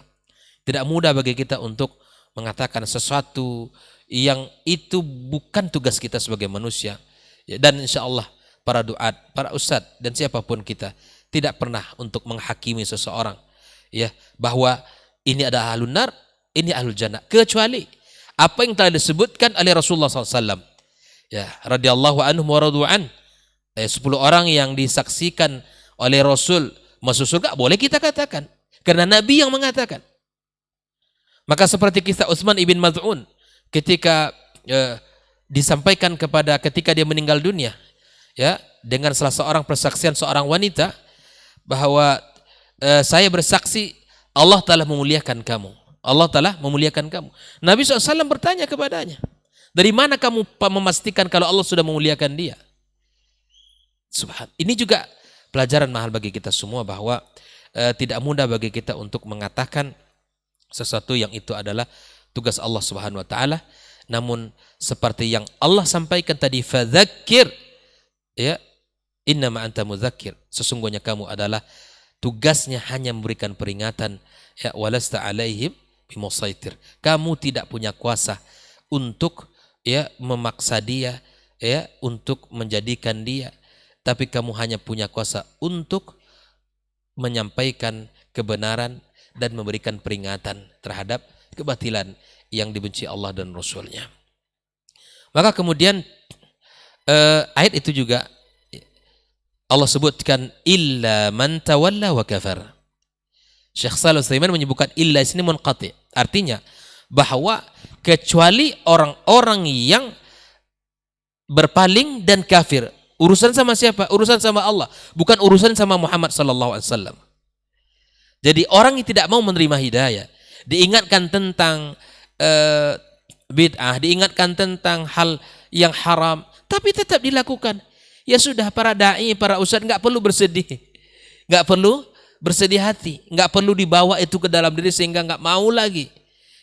[SPEAKER 3] Tidak mudah bagi kita untuk mengatakan sesuatu yang itu bukan tugas kita sebagai manusia. Dan insya Allah para duat, para ustadz dan siapapun kita tidak pernah untuk menghakimi seseorang, ya, bahwa ini ada ahlun nar, ini ahlul jannah, kecuali apa yang telah disebutkan oleh Rasulullah SAW. Ya, radhiyallahu anhum wa radu'an. 10 orang yang disaksikan oleh Rasul masuk surga, boleh kita katakan, karena Nabi yang mengatakan. Maka seperti kisah Utsman ibn Maz'un ketika disampaikan ketika dia meninggal dunia, ya, dengan salah seorang persaksian seorang wanita bahwa saya bersaksi Allah telah memuliakan kamu. Allah telah memuliakan kamu. Nabi SAW bertanya kepadanya, dari mana kamu memastikan kalau Allah sudah memuliakan dia? Ini juga pelajaran mahal bagi kita semua bahwa tidak mudah bagi kita untuk mengatakan sesuatu yang itu adalah tugas Allah Subhanahu wa taala. Namun seperti yang Allah sampaikan tadi, fadzakir, ya, innama anta mudzakir, sesungguhnya kamu adalah tugasnya hanya memberikan peringatan, ya, walasta alaihim bimusaitir. Kamu tidak punya kuasa untuk, ya, memaksa dia, ya, untuk menjadikan dia, tapi kamu hanya punya kuasa untuk menyampaikan kebenaran dan memberikan peringatan terhadap kebatilan yang dibenci Allah dan Rasulnya. Maka kemudian ayat itu juga Allah sebutkan illa man tawalla wa kafar. Syekh Shalih Al-Utsaimin menyebutkan illa sini munqati, artinya bahwa kecuali orang-orang yang berpaling dan kafir. Urusan sama siapa? Urusan sama Allah, bukan urusan sama Muhammad sallallahu alaihi wasallam. Jadi orang yang tidak mau menerima hidayah, diingatkan tentang bid'ah, diingatkan tentang hal yang haram, tapi tetap dilakukan. Ya sudah, para dai, para ustadz nggak perlu bersedih, nggak perlu bersedih hati, nggak perlu dibawa itu ke dalam diri sehingga nggak mau lagi,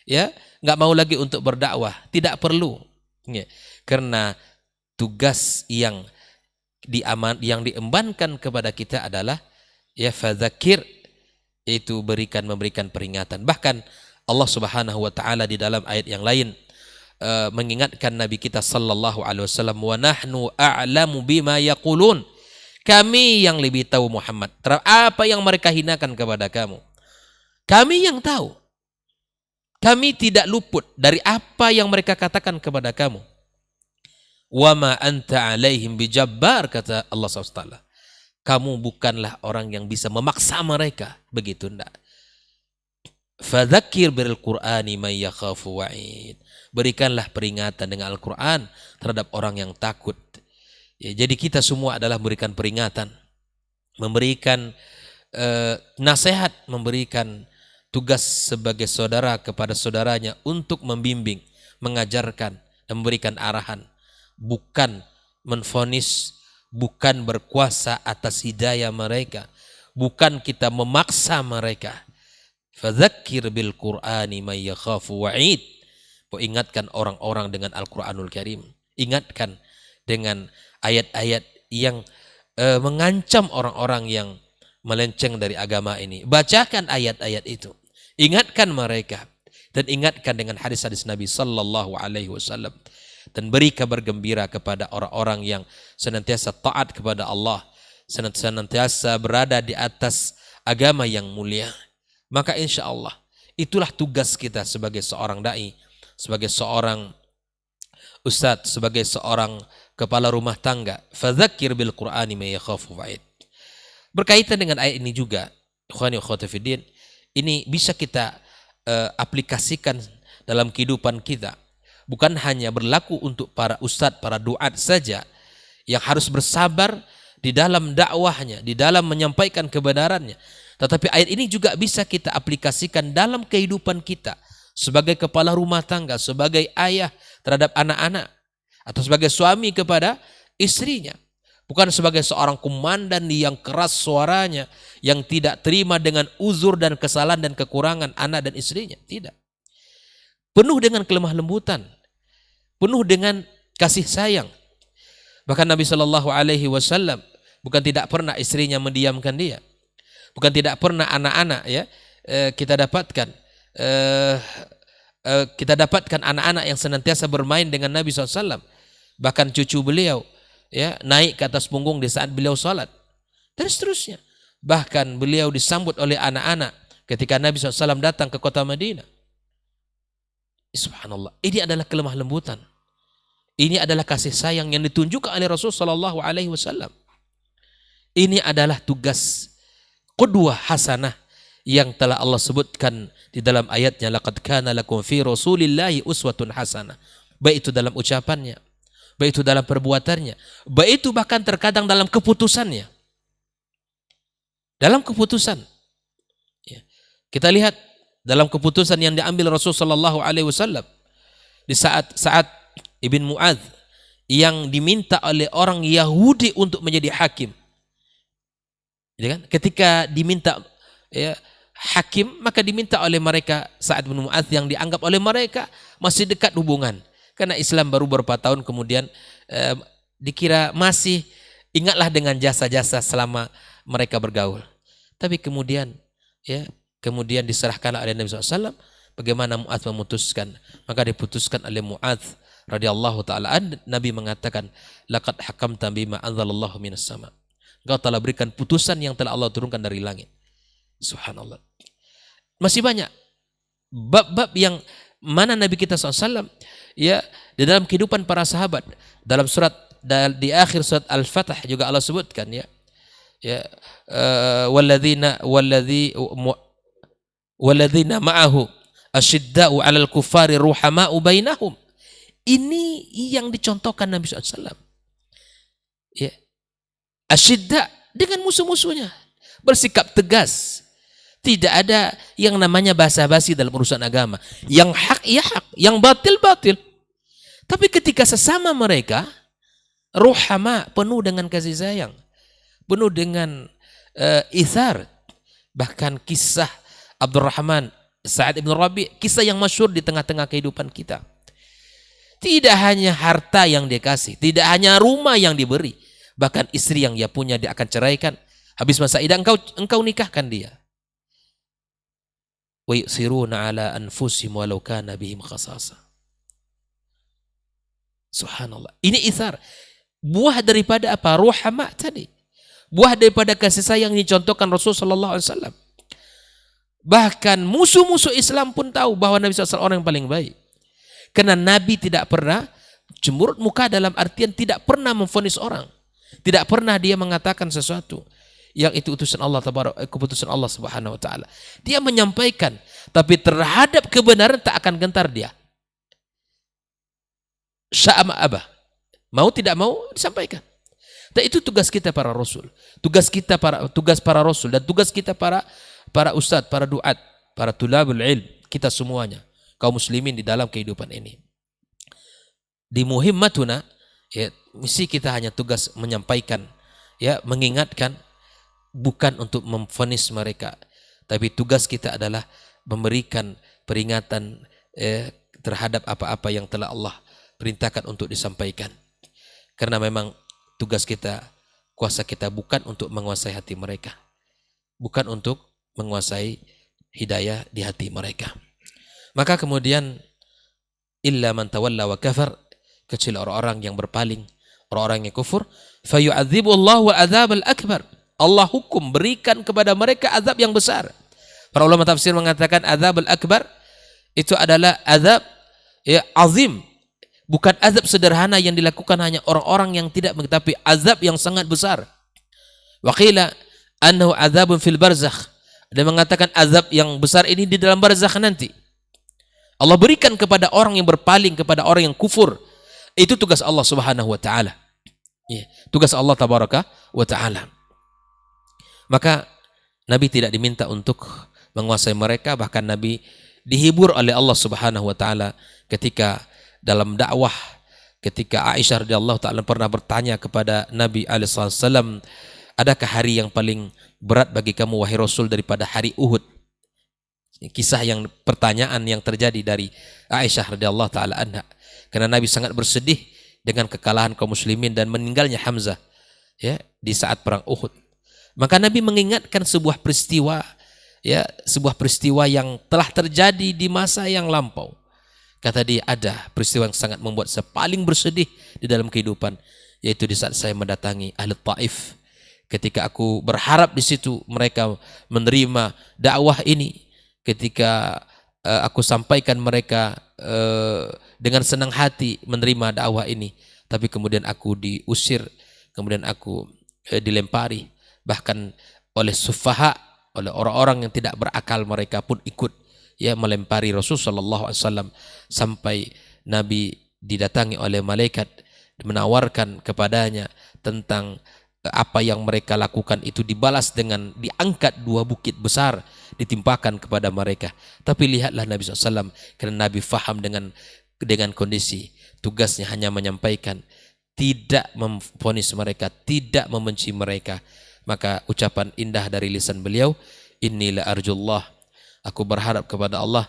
[SPEAKER 3] ya, nggak mau lagi untuk berdakwah. Tidak perlu, ya. Karena tugas yang diembankan kepada kita adalah ya fadzakir, yaitu memberikan peringatan. Bahkan Allah Subhanahu wa taala di dalam ayat yang lain mengingatkan Nabi kita sallallahu alaihi wasallam, wa nahnu a'lamu bima yaqulun. Kami yang lebih tahu Muhammad terhadap apa yang mereka hinakan kepada kamu. Kami yang tahu. Kami tidak luput dari apa yang mereka katakan kepada kamu. Wa ma anta alaihim bijabbar, kata Allah SWT. Kamu bukanlah orang yang bisa memaksa mereka, begitu enggak. Fadzakir bil Qur'ani may yakhafu wa'id. Berikanlah peringatan dengan Al-Qur'an terhadap orang yang takut. Ya, jadi kita semua adalah memberikan peringatan, memberikan nasihat, memberikan tugas sebagai saudara kepada saudaranya untuk membimbing, mengajarkan, dan memberikan arahan. Bukan menvonis, bukan berkuasa atas hidayah mereka, bukan kita memaksa mereka. Fadzakir bil Qur'ani may yakhafu wa'id. Ingatkan orang-orang dengan Al-Qur'anul Karim. Ingatkan dengan ayat-ayat yang mengancam orang-orang yang melenceng dari agama ini. Bacakan ayat-ayat itu. Ingatkan mereka dan ingatkan dengan hadis-hadis Nabi sallallahu alaihi wasallam. Dan beri kabar gembira kepada orang-orang yang senantiasa taat kepada Allah, senantiasa berada di atas agama yang mulia. Maka insya Allah itulah tugas kita sebagai seorang da'i, sebagai seorang ustadz, sebagai seorang kepala rumah tangga. Fadzakir bil Qur'ani may yakhafu wa'id. Berkaitan dengan ayat ini juga, ikhwani wa akhwati fiddin, ini bisa kita aplikasikan dalam kehidupan kita. Bukan hanya berlaku untuk para ustadz, para duat saja yang harus bersabar di dalam dakwahnya, di dalam menyampaikan kebenarannya. Tetapi ayat ini juga bisa kita aplikasikan dalam kehidupan kita sebagai kepala rumah tangga, sebagai ayah terhadap anak-anak, atau sebagai suami kepada istrinya. Bukan sebagai seorang komandan yang keras suaranya, yang tidak terima dengan uzur dan kesalahan dan kekurangan anak dan istrinya. Tidak. Penuh dengan kelemah lembutan, penuh dengan kasih sayang. Bahkan Nabi Shallallahu Alaihi Wasallam bukan tidak pernah istrinya mendiamkan dia, bukan tidak pernah anak-anak ya kita dapatkan anak-anak yang senantiasa bermain dengan Nabi SAW. Bahkan cucu beliau ya naik ke atas punggung di saat beliau sholat dan seterusnya. Bahkan beliau disambut oleh anak-anak ketika Nabi SAW datang ke kota Madinah. Subhanallah, ini adalah kelemah lembutan. Ini adalah kasih sayang yang ditunjukkan oleh Rasul sallallahu alaihi wasallam. Ini adalah tugas qudwah hasanah yang telah Allah sebutkan di dalam ayatnya, laqad kana lakum fi rasulillahi uswatun hasanah. Baik itu dalam ucapannya, baik itu dalam perbuatannya, baik itu bahkan terkadang dalam keputusannya. Dalam keputusan. Ya. Kita lihat dalam keputusan yang diambil Rasul sallallahu alaihi wasallam di saat Ibn Mu'adz yang diminta oleh orang Yahudi untuk menjadi hakim. Ya kan? Ketika diminta ya, hakim, maka diminta oleh mereka Sa'ad bin Mu'adz yang dianggap oleh mereka masih dekat hubungan. Karena Islam baru beberapa tahun kemudian dikira masih ingatlah dengan jasa-jasa selama mereka bergaul. Tapi kemudian diserahkan oleh Nabi SAW bagaimana Mu'adz memutuskan. Maka diputuskan oleh Mu'adz radhiyallahu ta'ala Nabi mengatakan, laqad hakamta bima anzalallahu minas sama. Engkau telah berikan putusan yang telah Allah turunkan dari langit. Subhanallah. Masih banyak bab-bab yang mana Nabi kita SAW ya di dalam kehidupan para sahabat. Dalam surat di akhir surat Al-Fatah juga Allah sebutkan ya walladzina ma'ahu asyidda'u 'alal kuffari ruhama'u bainahum. Ini yang dicontohkan Nabi SAW. Ya. Asyidda dengan musuh-musuhnya. Bersikap tegas. Tidak ada yang namanya basa-basi dalam urusan agama. Yang hak, ya hak. Yang batil, batil. Tapi ketika sesama mereka, ruhama, penuh dengan kasih sayang. Penuh dengan ithar. Bahkan kisah Abdurrahman Sa'ad ibn Rabi, kisah yang masyhur di tengah-tengah kehidupan kita. Tidak hanya harta yang dia kasih, tidak hanya rumah yang diberi, bahkan istri yang dia punya dia akan ceraikan. Habis masa idah engkau nikahkan dia. Wa yusiruna ala anfusihim walau kana bihim khasasa. Subhanallah. Ini ithar. Buah daripada apa? Ruhama tadi. Buah daripada kasih sayang yang dicontohkan Rasul sallallahu alaihi wasallam. Bahkan musuh-musuh Islam pun tahu bahwa Nabi SAW orang yang paling baik. Karena Nabi tidak pernah cemberut muka dalam artian tidak pernah memvonis orang. Tidak pernah dia mengatakan sesuatu yang itu utusan Allah, keputusan Allah Subhanahu wa taala. Dia menyampaikan, tapi terhadap kebenaran tak akan gentar dia. Sya'ama abah. Mau tidak mau disampaikan. Dan itu tugas kita para rasul. Tugas para rasul dan tugas kita para ustadz, para duat, para tulabul ilm, kita semuanya, kaum muslimin di dalam kehidupan ini. Di muhimmatuna, ya, misi kita hanya tugas menyampaikan, ya, mengingatkan, bukan untuk memvonis mereka. Tapi tugas kita adalah memberikan peringatan terhadap apa-apa yang telah Allah perintahkan untuk disampaikan. Karena memang tugas kita, kuasa kita bukan untuk menguasai hati mereka. Bukan untuk menguasai hidayah di hati mereka. Maka kemudian illa man tawalla wa kafar, kecuali orang-orang yang berpaling, orang-orang yang kufur, fayu'adzibu Allahu al-adzab al-akbar. Allah hukum berikan kepada mereka azab yang besar. Para ulama tafsir mengatakan azab al-akbar itu adalah azab ya azim. Bukan azab sederhana yang dilakukan hanya orang-orang yang tidak mengetahui, azab yang sangat besar. Wa qila annahu adzabun fil barzakh. Dia mengatakan azab yang besar ini di dalam barzakh nanti. Allah berikan kepada orang yang berpaling, kepada orang yang kufur. Itu tugas Allah Subhanahu wa taala. Ya, tugas Allah tabaraka wa taala. Maka Nabi tidak diminta untuk menguasai mereka, bahkan Nabi dihibur oleh Allah Subhanahu wa taala ketika dalam dakwah, ketika Aisyah radhiyallahu taala pernah bertanya kepada Nabi alaihi wasallam, adakah hari yang paling berat bagi kamu wahai Rasul daripada hari Uhud? Kisah yang pertanyaan yang terjadi dari Aisyah radhiyallahu taala anha. Karena Nabi sangat bersedih dengan kekalahan kaum muslimin dan meninggalnya Hamzah, ya, di saat perang Uhud. Maka Nabi mengingatkan sebuah peristiwa, ya, sebuah peristiwa yang telah terjadi di masa yang lampau. Kata dia, ada peristiwa yang sangat membuat saya paling bersedih di dalam kehidupan, yaitu di saat saya mendatangi Ahli Taif. Ketika aku berharap di situ mereka menerima dakwah ini, ketika aku sampaikan mereka dengan senang hati menerima dakwah ini, tapi kemudian aku diusir, kemudian aku dilempari, bahkan oleh sufaha, oleh orang-orang yang tidak berakal, mereka pun ikut, ya, melempari Rasulullah SAW, sampai Nabi didatangi oleh malaikat menawarkan kepadanya tentang apa yang mereka lakukan itu dibalas dengan diangkat 2 bukit besar ditimpakan kepada mereka. Tapi lihatlah Nabi SAW, karena Nabi faham dengan kondisi, tugasnya hanya menyampaikan, tidak memvonis mereka, tidak membenci mereka. Maka ucapan indah dari lisan beliau, inni la arjullah, aku berharap kepada Allah,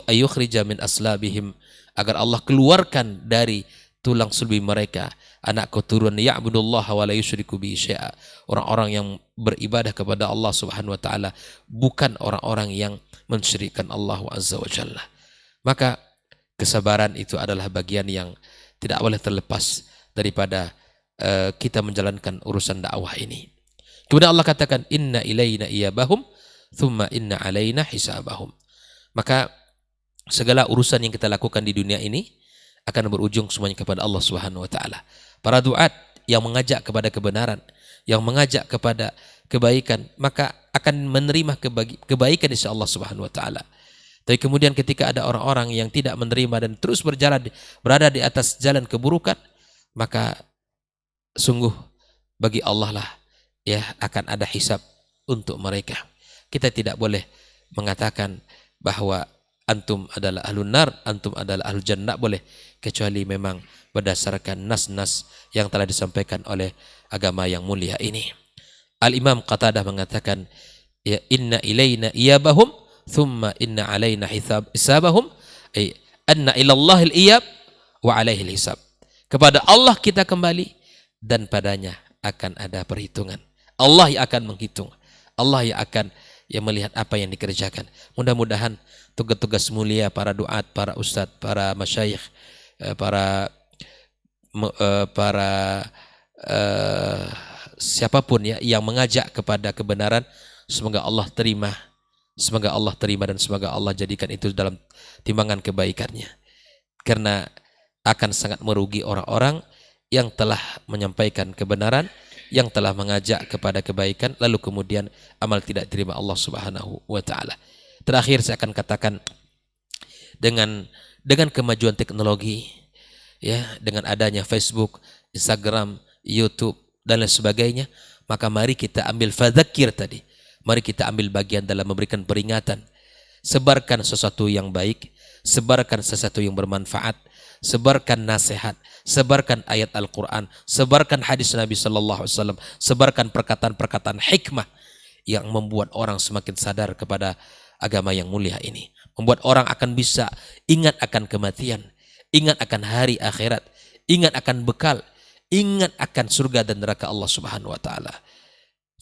[SPEAKER 3] ayukhrija min aslabihim, agar Allah keluarkan dari tulang sulbi mereka anak keturunan ya'budullah wa la yusyriku bihi syai'a, orang-orang yang beribadah kepada Allah Subhanahu wa taala, bukan orang-orang yang mensyirikkan Allah azza wa jalla. Maka kesabaran itu adalah bagian yang tidak boleh terlepas daripada kita menjalankan urusan dakwah ini. Kemudian Allah katakan, inna ilaina iyabahum thumma inna alaina hisabahum. Maka segala urusan yang kita lakukan di dunia ini akan berujung semuanya kepada Allah Subhanahu wa taala. Para duat yang mengajak kepada kebenaran, yang mengajak kepada kebaikan, maka akan menerima kebaikan insya Allah Subhanahu wa taala. Tapi kemudian ketika ada orang-orang yang tidak menerima dan terus berada di atas jalan keburukan, maka sungguh bagi Allah lah ya akan ada hisab untuk mereka. Kita tidak boleh mengatakan bahwa antum adalah ahlun nar, antum adalah ahlul jannah, boleh, kecuali memang berdasarkan nas-nas yang telah disampaikan oleh agama yang mulia ini. Al-Imam Qatadah mengatakan, ya inna ilaina iyabahum thumma inna alaina hisabahum, ay anna ilallahil iyab wa alaihil hisab. Kepada Allah kita kembali dan padanya akan ada perhitungan. Allah yang akan menghitung. Allah yang akan melihat apa yang dikerjakan. Mudah-mudahan tugas-tugas mulia para duat, para ustadz, para masyayikh, para siapapun ya yang mengajak kepada kebenaran, semoga Allah terima. Semoga Allah terima dan semoga Allah jadikan itu dalam timbangan kebaikannya. Karena akan sangat merugi orang-orang yang telah menyampaikan kebenaran, yang telah mengajak kepada kebaikan, lalu kemudian amal tidak diterima Allah Subhanahu wa taala. Terakhir saya akan katakan, dengan kemajuan teknologi ya, dengan adanya Facebook, Instagram, YouTube dan lain sebagainya, maka mari kita ambil fadzakir tadi. Mari kita ambil bagian dalam memberikan peringatan. Sebarkan sesuatu yang baik, sebarkan sesuatu yang bermanfaat, sebarkan nasihat, sebarkan ayat Al-Quran, sebarkan hadis Nabi Sallallahu Alaihi Wasallam, sebarkan perkataan-perkataan hikmah yang membuat orang semakin sadar kepada agama yang mulia ini, membuat orang akan bisa ingat akan kematian, ingat akan hari akhirat, ingat akan bekal, ingat akan surga dan neraka Allah Subhanahu Wa Taala.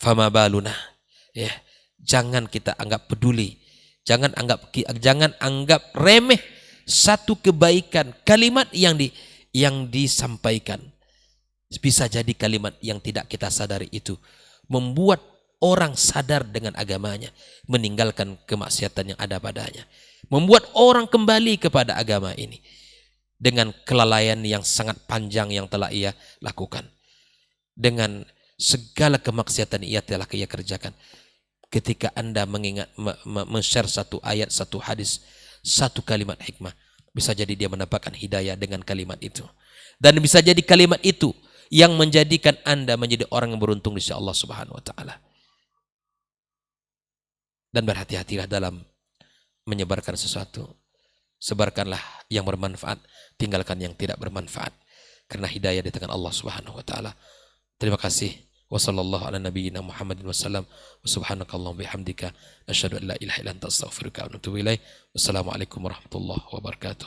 [SPEAKER 3] Fama baluna, ya, jangan kita anggap peduli, jangan anggap remeh satu kebaikan, kalimat yang disampaikan. Bisa jadi kalimat yang tidak kita sadari itu membuat orang sadar dengan agamanya, meninggalkan kemaksiatan yang ada padanya, membuat orang kembali kepada agama ini dengan kelalaian yang sangat panjang yang telah ia lakukan, dengan segala kemaksiatan ia telah ia kerjakan. Ketika Anda mengingat men-share satu ayat, satu hadis, satu kalimat hikmah, bisa jadi dia mendapatkan hidayah dengan kalimat itu. Dan bisa jadi kalimat itu yang menjadikan Anda menjadi orang yang beruntung di sisi Allah Subhanahu wa taala. Dan berhati-hatilah dalam menyebarkan sesuatu. Sebarkanlah yang bermanfaat, tinggalkan yang tidak bermanfaat. Karena hidayah di tangan Allah Subhanahu wa taala. Terima kasih. Wassallallahu ala nabiyyina Muhammadin wasallam. Subhanakallahumma bihamdika asyhadu an la ilaha illa anta astaghfiruka wa atubu ilaik. Wassalamualaikum warahmatullahi wabarakatuh.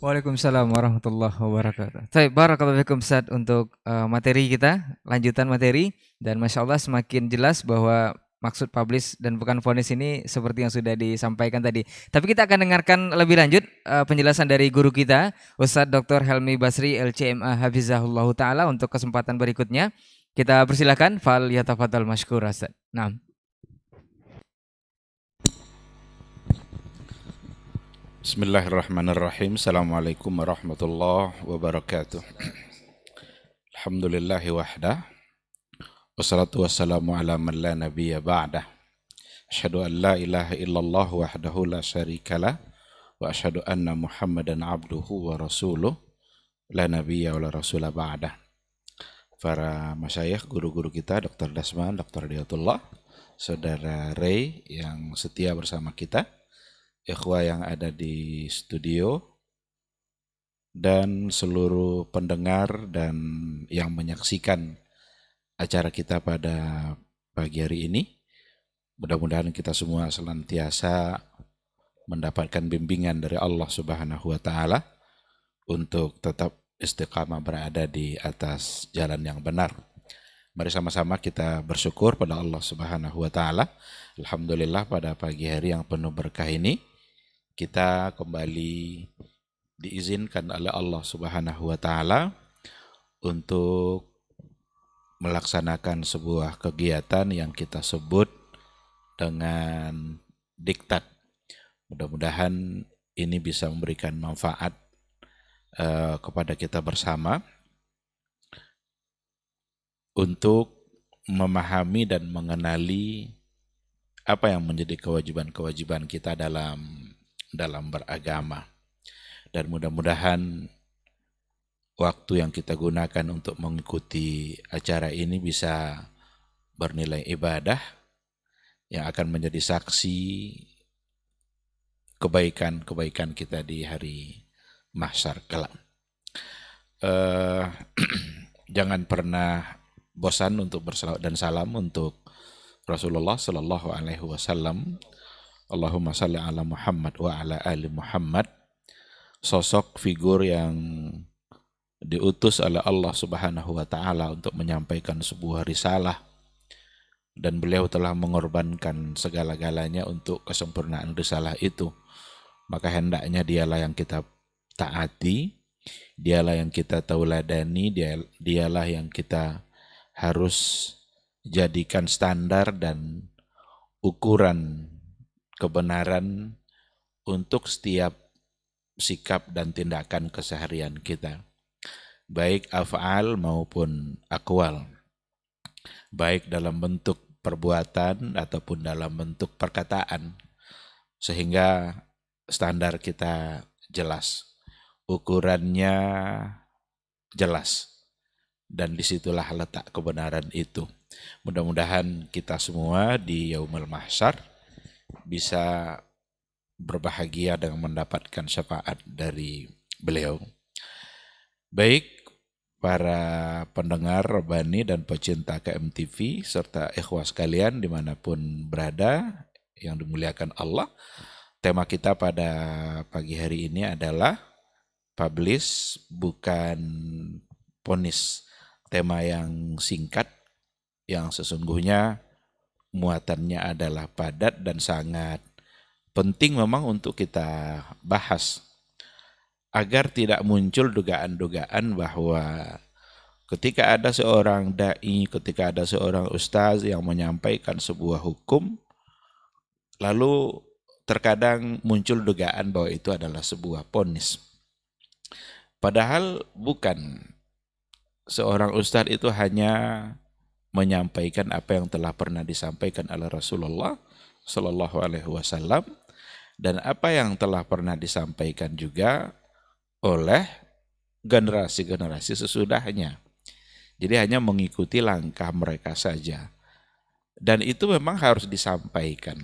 [SPEAKER 1] Waalaikumsalam warahmatullahi wabarakatuh. Baik, barakallahu fikum Ustaz untuk materi kita, lanjutan materi, dan Masya Allah semakin jelas bahwa maksud publish dan bukan vonis ini seperti yang sudah disampaikan tadi. Tapi kita akan dengarkan lebih lanjut penjelasan dari guru kita, Ustadz Dr. Helmi Basri LCMA Hafizahullah Ta'ala untuk kesempatan berikutnya. Kita persilakan, fal yatafadhal mashkur Ustaz. Nah.
[SPEAKER 4] Bismillahirrahmanirrahim. Assalamualaikum warahmatullahi wabarakatuh. Alhamdulillahi wahdah. Wassalatu wassalamu ala man la nabiyya ba'dah. Asyhadu an la ilaha illallah wahdahu la syarikalah wa asyhadu anna Muhammadan abduhu wa rasuluh la nabiyya wa la rasulah ba'dah. Para masyayikh, guru-guru kita, Dr. Dasman, Dr. Diatullah, Saudara Ray yang setia bersama kita, ikhwah yang ada di studio, dan seluruh pendengar dan yang menyaksikan acara kita pada pagi hari ini. Mudah-mudahan kita semua senantiasa mendapatkan bimbingan dari Allah Subhanahu wa taala untuk tetap istiqamah berada di atas jalan yang benar. Mari sama-sama kita bersyukur pada Allah Subhanahu wa taala. Alhamdulillah pada pagi hari yang penuh berkah ini kita kembali diizinkan oleh Allah Subhanahu wa taala untuk melaksanakan sebuah kegiatan yang kita sebut dengan diktat. Mudah-mudahan ini bisa memberikan manfaat kepada kita bersama untuk memahami dan mengenali apa yang menjadi kewajiban-kewajiban kita dalam dalam beragama. Dan mudah-mudahan waktu yang kita gunakan untuk mengikuti acara ini bisa bernilai ibadah yang akan menjadi saksi kebaikan-kebaikan kita di hari mahsyar kelak. Jangan pernah bosan untuk bersalawat dan salam untuk Rasulullah Sallallahu Alaihi Wasallam. Allahumma salli ala Muhammad wa ala ali Muhammad. Sosok figur yang diutus oleh Allah Subhanahu wa taala untuk menyampaikan sebuah risalah, dan beliau telah mengorbankan segala-galanya untuk kesempurnaan risalah itu. Maka hendaknya dialah yang kita taati, dialah yang kita tauladani, dialah yang kita harus jadikan standar dan ukuran kebenaran untuk setiap sikap dan tindakan keseharian kita, baik af'al maupun akwal, baik dalam bentuk perbuatan ataupun dalam bentuk perkataan, sehingga standar kita jelas, ukurannya jelas, dan disitulah letak kebenaran itu. Mudah-mudahan kita semua di Yaumul Mahsyar bisa berbahagia dengan mendapatkan syafaat dari beliau. Baik para pendengar Rabbani dan pecinta KMTV serta ikhwah sekalian dimanapun berada yang dimuliakan Allah, tema kita pada pagi hari ini adalah publish bukan ponis. Tema yang singkat yang sesungguhnya muatannya adalah padat dan sangat penting memang untuk kita bahas, agar tidak muncul dugaan-dugaan bahwa ketika ada seorang da'i, ketika ada seorang ustaz yang menyampaikan sebuah hukum, lalu terkadang muncul dugaan bahwa itu adalah sebuah ponis. Padahal bukan. Seorang ustaz itu hanya menyampaikan apa yang telah pernah disampaikan oleh Rasulullah Sallallahu Alaihi Wasallam, dan apa yang telah pernah disampaikan juga oleh generasi-generasi sesudahnya. Jadi hanya mengikuti langkah mereka saja. Dan itu memang harus disampaikan.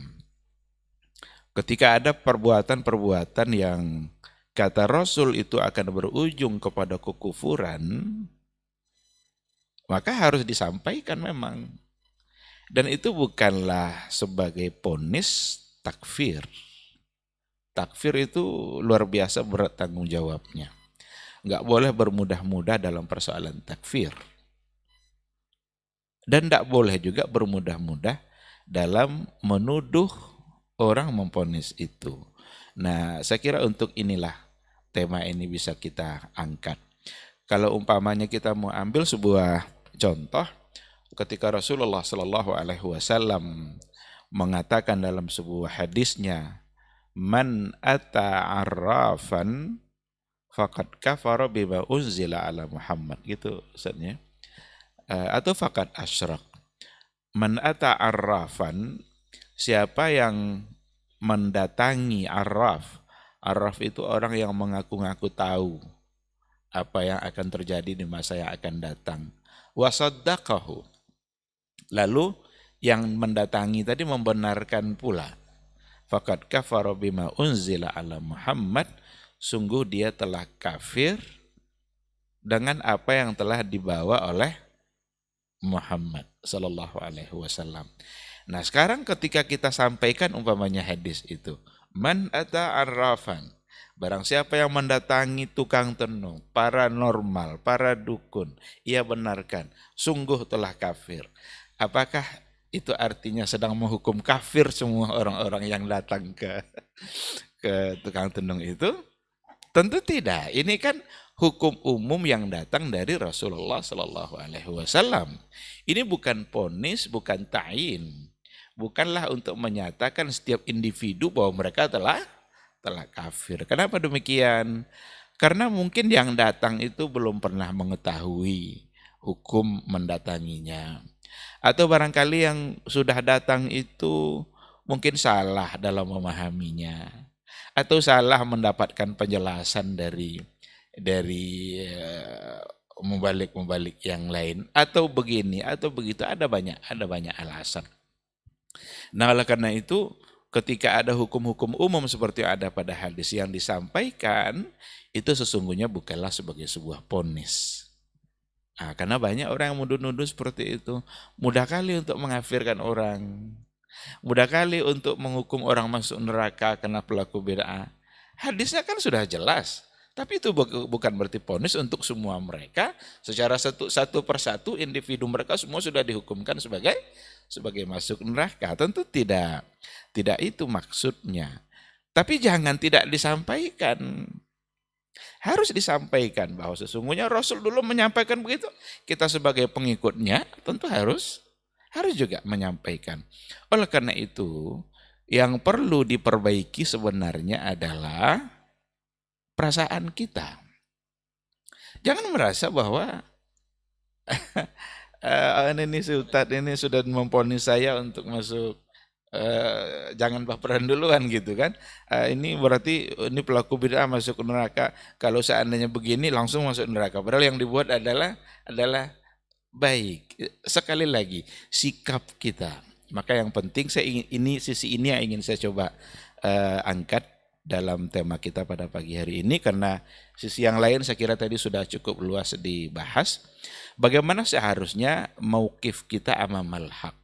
[SPEAKER 4] Ketika ada perbuatan-perbuatan yang kata Rasul itu akan berujung kepada kekufuran, maka harus disampaikan memang. Dan itu bukanlah sebagai ponis takfir. Takfir itu luar biasa berat tanggung jawabnya. Nggak boleh bermudah-mudah dalam persoalan takfir. Dan nggak boleh juga bermudah-mudah dalam menuduh orang memponis itu. Nah, saya kira untuk inilah tema ini bisa kita angkat. Kalau umpamanya kita mau ambil sebuah contoh, ketika Rasulullah Sallallahu Alaihi Wasallam mengatakan dalam sebuah hadisnya, man ata arrafan faqad kafara bima unzila ala Muhammad, gitu Ustaznya, atau faqad asyrak. Man ata arrafan, siapa yang mendatangi arraf. Arraf itu orang yang mengaku-ngaku tahu apa yang akan terjadi di masa yang akan datang. Wasaddaqahu, lalu yang mendatangi tadi membenarkan pula. Faqad kafara bima unzila ala Muhammad, sungguh dia telah kafir dengan apa yang telah dibawa oleh Muhammad sallallahu alaihi wasallam. Nah, sekarang ketika kita sampaikan umpamanya hadis itu, man ata arrafan, barang siapa yang mendatangi tukang tenung, paranormal, para dukun, ia benarkan, sungguh telah kafir. Apakah itu artinya sedang menghukum kafir semua orang-orang yang datang ke tukang tenung itu? Tentu tidak. Ini kan hukum umum yang datang dari Rasulullah Sallallahu Alaihi Wasallam. Ini bukan ponis, bukan ta'in, bukanlah untuk menyatakan setiap individu bahwa mereka telah kafir. Kenapa demikian? Karena mungkin yang datang itu belum pernah mengetahui hukum mendatanginya. Atau barangkali yang sudah datang itu mungkin salah dalam memahaminya. atau salah mendapatkan penjelasan dari mubalik yang lain, atau begini atau begitu, ada banyak alasan. Nah, oleh karena itu ketika ada hukum-hukum umum seperti yang ada pada hadis yang disampaikan, itu sesungguhnya bukanlah sebagai sebuah vonis. Nah, karena banyak orang yang nuduh-nuduh seperti itu, mudah kali untuk mengkafirkan orang, mudah kali untuk menghukum orang masuk neraka karena pelaku bid'ah. Hadisnya kan sudah jelas. Tapi itu bukan berarti vonis untuk semua mereka secara satu persatu individu mereka semua sudah dihukumkan sebagai masuk neraka. Tentu tidak itu maksudnya. Tapi jangan tidak disampaikan. Harus disampaikan bahwa sesungguhnya Rasul dulu menyampaikan begitu. Kita sebagai pengikutnya tentu harus juga menyampaikan. Oleh karena itu, yang perlu diperbaiki sebenarnya adalah perasaan kita. Jangan merasa bahwa ini si Ustadz ini sudah memvonis saya untuk masuk, jangan baperan duluan gitu kan. Ini berarti ini pelaku bid'ah masuk neraka. Kalau seandainya begini langsung masuk neraka. Padahal yang dibuat adalah baik. Sekali lagi, sikap kita. Maka yang penting sisi ini yang ingin saya coba angkat dalam tema kita pada pagi hari ini, karena sisi yang lain saya kira tadi sudah cukup luas dibahas. Bagaimana seharusnya mauqif kita amamal haq,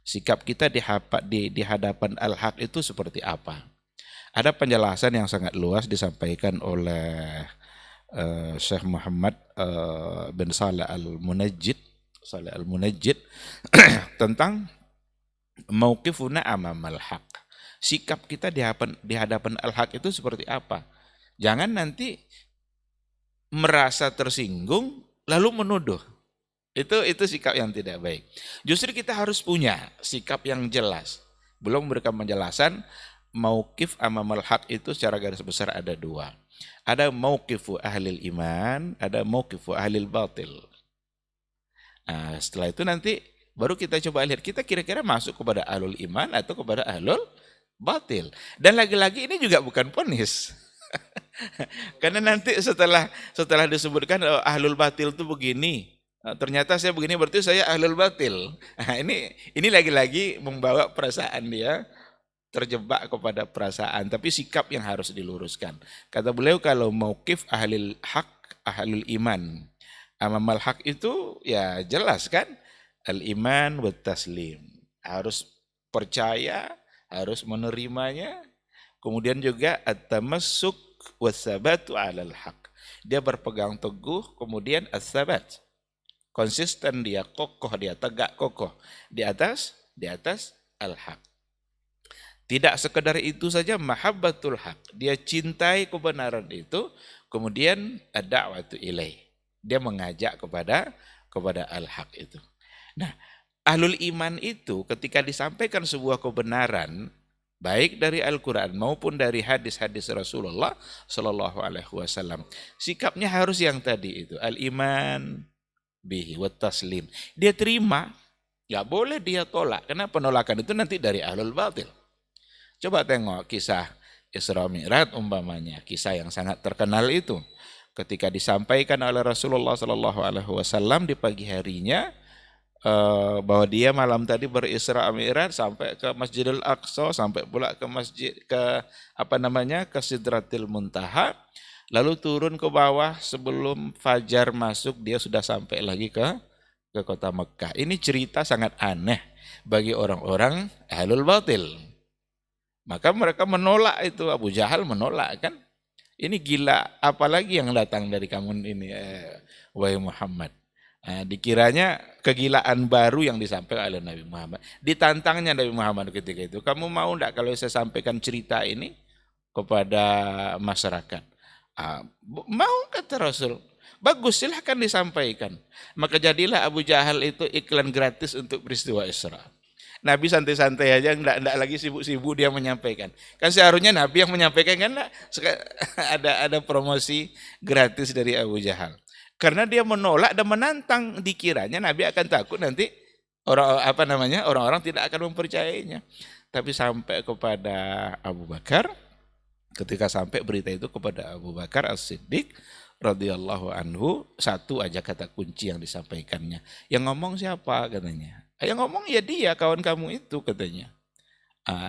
[SPEAKER 4] sikap kita di hadapan al-haq itu seperti apa. Ada penjelasan yang sangat luas disampaikan oleh Syekh Muhammad bin Saleh Al-Munajjid tentang mauqifuna amamal haq. Sikap kita di hadapan al-haq itu seperti apa? Jangan nanti merasa tersinggung lalu menuduh. Itu sikap yang tidak baik. Justru kita harus punya sikap yang jelas. Belum memberikan penjelasan, mauqif amamal haq itu secara garis besar ada dua. Ada mauqifu ahlil iman, ada mauqifu ahlil batil. Nah, setelah itu nanti baru kita coba lihat kita kira-kira masuk kepada ahlul iman atau kepada ahlul batil. Dan lagi-lagi ini juga bukan vonis. Karena nanti setelah disebutkan ahlul batil itu begini, ternyata saya begini berarti saya ahlul batil. Nah, ini lagi-lagi membawa perasaan dia terjebak kepada perasaan, tapi sikap yang harus diluruskan. Kata beliau kalau mauqif ahlul haq, ahlul iman, amamal haq itu ya jelas kan, al-iman wa taslim. Harus percaya, harus menerimanya, kemudian juga at-tamassuk was-sabatu 'alal haq. Dia berpegang teguh, kemudian as-sabat. Konsisten dia, kokoh dia, tegak kokoh di atas al-haq. Tidak sekedar itu saja, mahabbatul haq. Dia cintai kebenaran itu, kemudian ad-da'watu ilaih. Dia mengajak kepada al-haq itu. Nah, ahlul iman itu ketika disampaikan sebuah kebenaran, baik dari Al-Quran maupun dari hadis-hadis Rasulullah Sallallahu Alaihi Wasallam, sikapnya harus yang tadi itu, al-iman bihi wa taslim. Dia terima, nggak boleh dia tolak, karena penolakan itu nanti dari ahlul batil. Coba tengok kisah Isra Mi'raj umpamanya, kisah yang sangat terkenal itu, ketika disampaikan oleh Rasulullah Sallallahu Alaihi Wasallam di pagi harinya, bahwa dia malam tadi berisra Mi'raj sampai ke Masjidil Aqsa, sampai pula ke ke Sidratil Muntaha, lalu turun ke bawah sebelum fajar masuk dia sudah sampai lagi ke kota Mekah. Ini cerita sangat aneh bagi orang-orang ahlul batil. Maka mereka menolak itu, Abu Jahal menolak kan. Ini gila, apalagi yang datang dari kamu ini wahai Muhammad. Nah, dikiranya kegilaan baru yang disampaikan oleh Nabi Muhammad. Ditantangnya Nabi Muhammad ketika itu, kamu mau enggak kalau saya sampaikan cerita ini kepada masyarakat? Mau, kata Rasul. Bagus, silahkan disampaikan. Maka jadilah Abu Jahal itu iklan gratis untuk peristiwa Isra. Nabi santai-santai aja, enggak lagi sibuk-sibuk dia menyampaikan. Kan seharusnya Nabi yang menyampaikan, kan enggak? Ada promosi gratis dari Abu Jahal. Karena dia menolak dan menantang, dikiranya Nabi akan takut nanti orang-orang tidak akan mempercayainya. Tapi sampai kepada Abu Bakar, Ketika sampai berita itu kepada Abu Bakar As-Siddiq radhiyallahu anhu, satu aja kata kunci yang disampaikannya. Yang ngomong siapa katanya? Yang ngomong ya dia, kawan kamu itu katanya.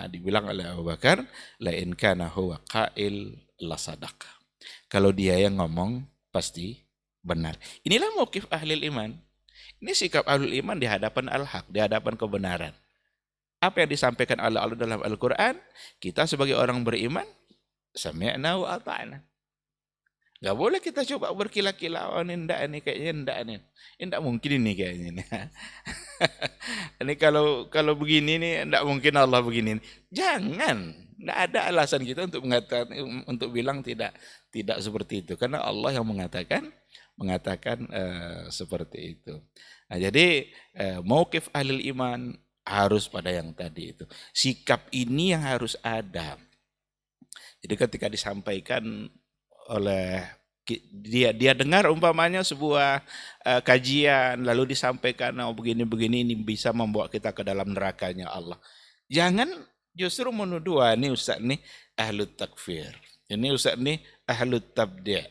[SPEAKER 4] Dibilang oleh Abu Bakar, la in kana huwa qail la sadaq. Kalau dia yang ngomong pasti benar. Inilah mauqif ahli iman. Ini sikap ahli iman di hadapan al-haq, di hadapan kebenaran. Apa yang disampaikan oleh Allah dalam Al-Quran, kita sebagai orang beriman, sami'na wa ata'na. Gak boleh kita coba berkila-kila, oh ini enggak, ini kayaknya enggak nih. Ini enggak mungkin ini kayaknya. Ini kalau begini nih enggak mungkin Allah begini. Jangan, enggak ada alasan kita untuk mengatakan, untuk bilang tidak seperti itu, karena Allah yang mengatakan seperti itu. Nah, jadi mauqif ahlul iman harus pada yang tadi itu. Sikap ini yang harus ada. Jadi ketika disampaikan oleh dia dengar umpamanya sebuah kajian lalu disampaikan begini ini bisa membawa kita ke dalam nerakanya Allah. Jangan justru menuduh ini ustaz nih ahlut takfir. Ini ustaz nih ahlut tabdi'.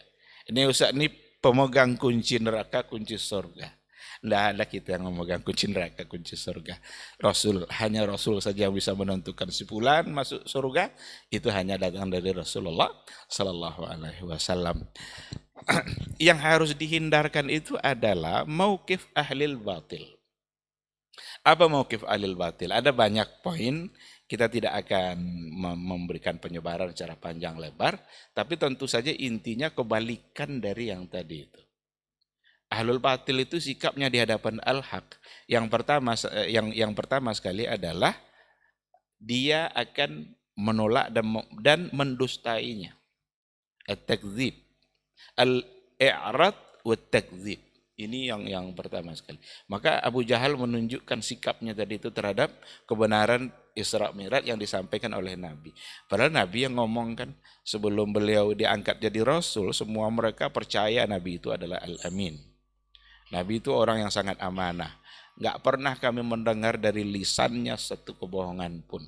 [SPEAKER 4] Ini ustaz nih pemegang kunci neraka, kunci surga. Tidak ada kita yang memegang kunci neraka, kunci surga. Hanya Rasul saja yang bisa menentukan si fulan masuk surga. Itu hanya datang dari Rasulullah Sallallahu Alaihi Wasallam. Yang harus dihindarkan itu adalah mauqif ahlil batil. Apa mauqif ahlil batil? Ada banyak poin. Kita tidak akan memberikan penyebaran secara panjang lebar. Tapi tentu saja intinya kebalikan dari yang tadi itu. Ahlul batil itu sikapnya di hadapan al-haq. Yang pertama sekali adalah dia akan menolak dan mendustainya. At-takdzib. Al-i'rad wa takdzib. Ini yang pertama sekali. Maka Abu Jahal menunjukkan sikapnya tadi itu terhadap kebenaran Isra Mi'raj yang disampaikan oleh Nabi. Padahal Nabi yang ngomong kan sebelum beliau diangkat jadi Rasul, semua mereka percaya Nabi itu adalah Al-Amin. Nabi itu orang yang sangat amanah. Nggak pernah kami mendengar dari lisannya satu kebohongan pun.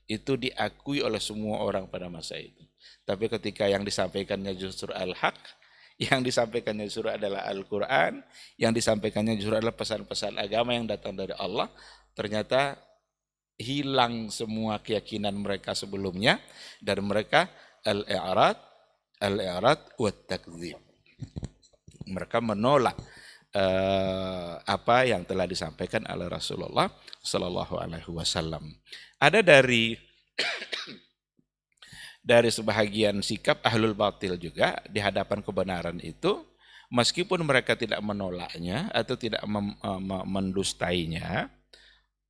[SPEAKER 4] Itu diakui oleh semua orang pada masa itu. Tapi ketika yang disampaikannya justru al-haq, yang disampaikannya justru adalah Al-Quran, yang disampaikannya justru adalah pesan-pesan agama yang datang dari Allah, ternyata hilang semua keyakinan mereka sebelumnya, dan mereka al-i'rad wa takdzib. Mereka menolak apa yang telah disampaikan oleh Rasulullah Sallallahu Alaihi Wasallam. Ada dari sebahagian sikap ahlul batil juga di hadapan kebenaran itu, meskipun mereka tidak menolaknya atau tidak mendustainya,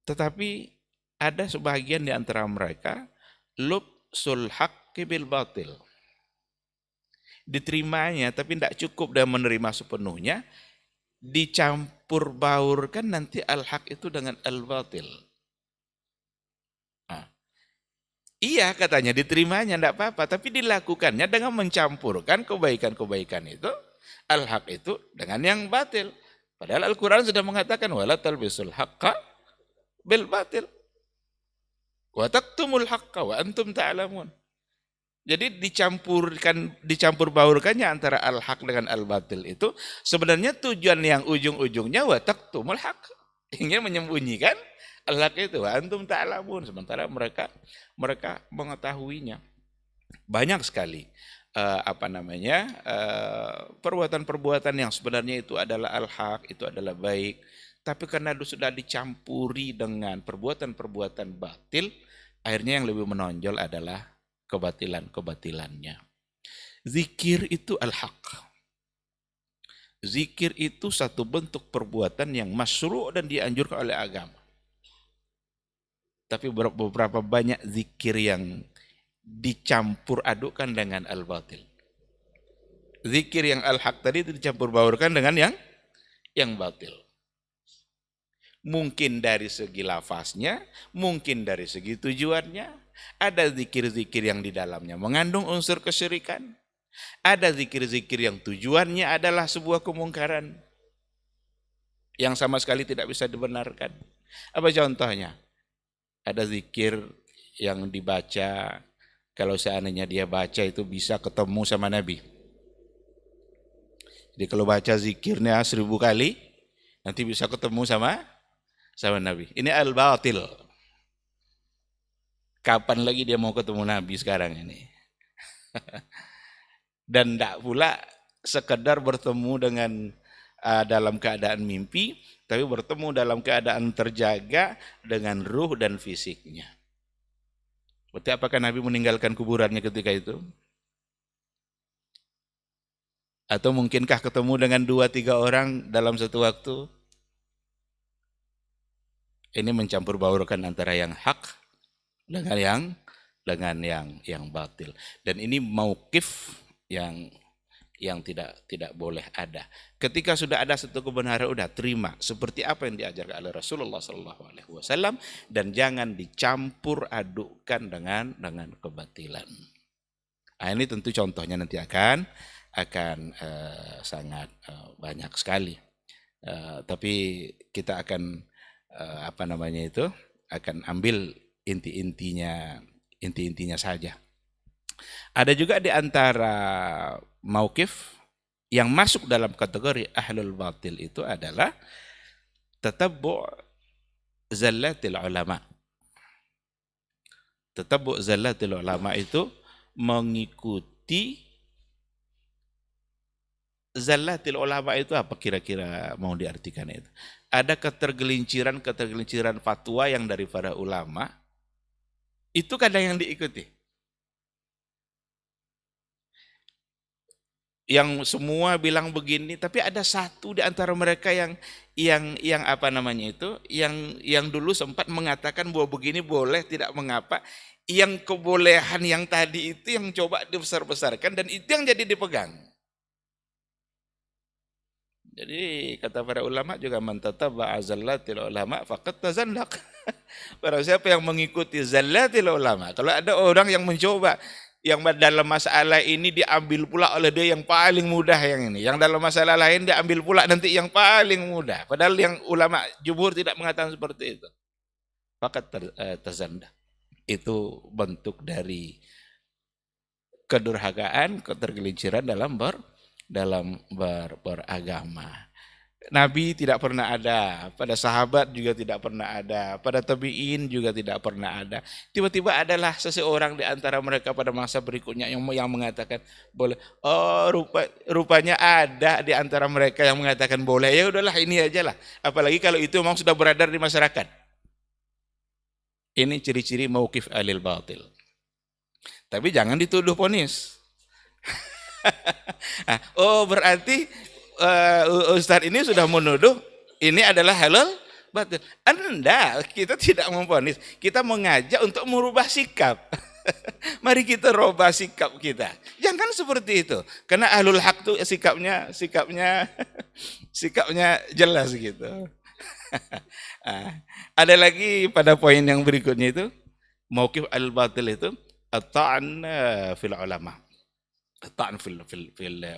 [SPEAKER 4] tetapi ada sebahagian di antara mereka lubsul haqqi bil batil. Diterimanya tapi tidak cukup dan menerima sepenuhnya, dicampur baurkan nanti al-haq itu dengan al-batil. Iya katanya diterimanya tidak apa-apa, tapi dilakukannya dengan mencampurkan kebaikan-kebaikan itu, al-haq itu dengan yang batil. Padahal Al-Quran sudah mengatakan wala talbisul haqqa bil batil wa taktumul haqqa wa antum ta'lamun. Jadi dicampur baurkannya antara al-haq dengan al-batil itu sebenarnya tujuan yang ujung-ujungnya wa taktumul haqq, ingin menyembunyikan al-haq itu wa antum ta'lamun, sementara mereka mengetahuinya. Banyak sekali perbuatan-perbuatan yang sebenarnya itu adalah al-haq, itu adalah baik, tapi karena sudah dicampuri dengan perbuatan-perbuatan batil, akhirnya yang lebih menonjol adalah kebatilannya. Zikir itu al-haq. Zikir itu satu bentuk perbuatan yang masyru' dan dianjurkan oleh agama. Tapi beberapa banyak zikir yang dicampur adukkan dengan al-batil. Zikir yang al-haq tadi itu dicampur baurkan dengan yang batil. Mungkin dari segi lafaznya, mungkin dari segi tujuannya. Ada zikir-zikir yang di dalamnya mengandung unsur kesyirikan. Ada zikir-zikir yang tujuannya adalah sebuah kemungkaran yang sama sekali tidak bisa dibenarkan. Apa contohnya? Ada zikir yang dibaca kalau seandainya dia baca itu bisa ketemu sama Nabi. Jadi kalau baca zikirnya 1000 kali, nanti bisa ketemu sama Nabi. Ini al-batil. Kapan lagi dia mau ketemu Nabi sekarang ini? Dan tidak pula sekedar bertemu dengan dalam keadaan mimpi, tapi bertemu dalam keadaan terjaga dengan ruh dan fisiknya. Berarti apakah Nabi meninggalkan kuburannya ketika itu? Atau mungkinkah ketemu dengan 2-3 orang dalam satu waktu? Ini mencampur baurkan antara yang hak dengan yang batil. Dan ini mauqif yang tidak boleh ada. Ketika sudah ada satu kebenaran, udah terima seperti apa yang diajarkan oleh Rasulullah SAW, dan jangan dicampur adukkan dengan kebatilan. Nah, ini tentu contohnya nanti akan sangat banyak sekali. Tapi kita akan akan ambil inti-intinya saja. Ada juga di antara mauqif yang masuk dalam kategori ahlul batil itu adalah tatabbu' zallatil ulama. Tatabbu' zallatil ulama itu mengikuti zallatil ulama. Itu apa kira-kira mau diartikan itu? Ada ketergelinciran fatwa yang dari para ulama, itu kadang yang diikuti. Yang semua bilang begini, tapi ada satu di antara mereka yang dulu sempat mengatakan bahwa begini boleh, tidak mengapa. Yang kebolehan yang tadi itu yang coba dibesar-besarkan, dan itu yang jadi dipegang. Jadi kata para ulama juga, man tatabba'a zallatil ulama faqad tazallaq. Barang siapa yang mengikuti zallatil ulama, kalau ada orang yang mencoba yang dalam masalah ini diambil pula oleh dia yang paling mudah yang ini, yang dalam masalah lain diambil pula nanti yang paling mudah, padahal yang ulama jumhur tidak mengatakan seperti itu, faqad tazallaq. Itu bentuk dari kedurhakaan, ketergelinciran dalam beragama. Nabi tidak pernah ada, pada sahabat juga tidak pernah ada, pada tabi'in juga tidak pernah ada. Tiba-tiba adalah seseorang di antara mereka pada masa berikutnya yang mengatakan boleh. Oh, rupanya ada di antara mereka yang mengatakan boleh. Ya udahlah, ini aja lah. Apalagi kalau itu memang sudah beredar di masyarakat. Ini ciri-ciri mauqif ahlil batil. Tapi jangan dituduh ponis. Oh, berarti Ustadz ini sudah menuduh ini adalah halal batil. Anda, kita tidak memponis, kita mengajak untuk merubah sikap. Mari kita rubah sikap kita. Jangan seperti itu. Karena ahlul haq itu sikapnya jelas gitu. Ada lagi pada poin yang berikutnya itu, mauqif al-batil itu at-ta'n fil ulama. At-ta'n fil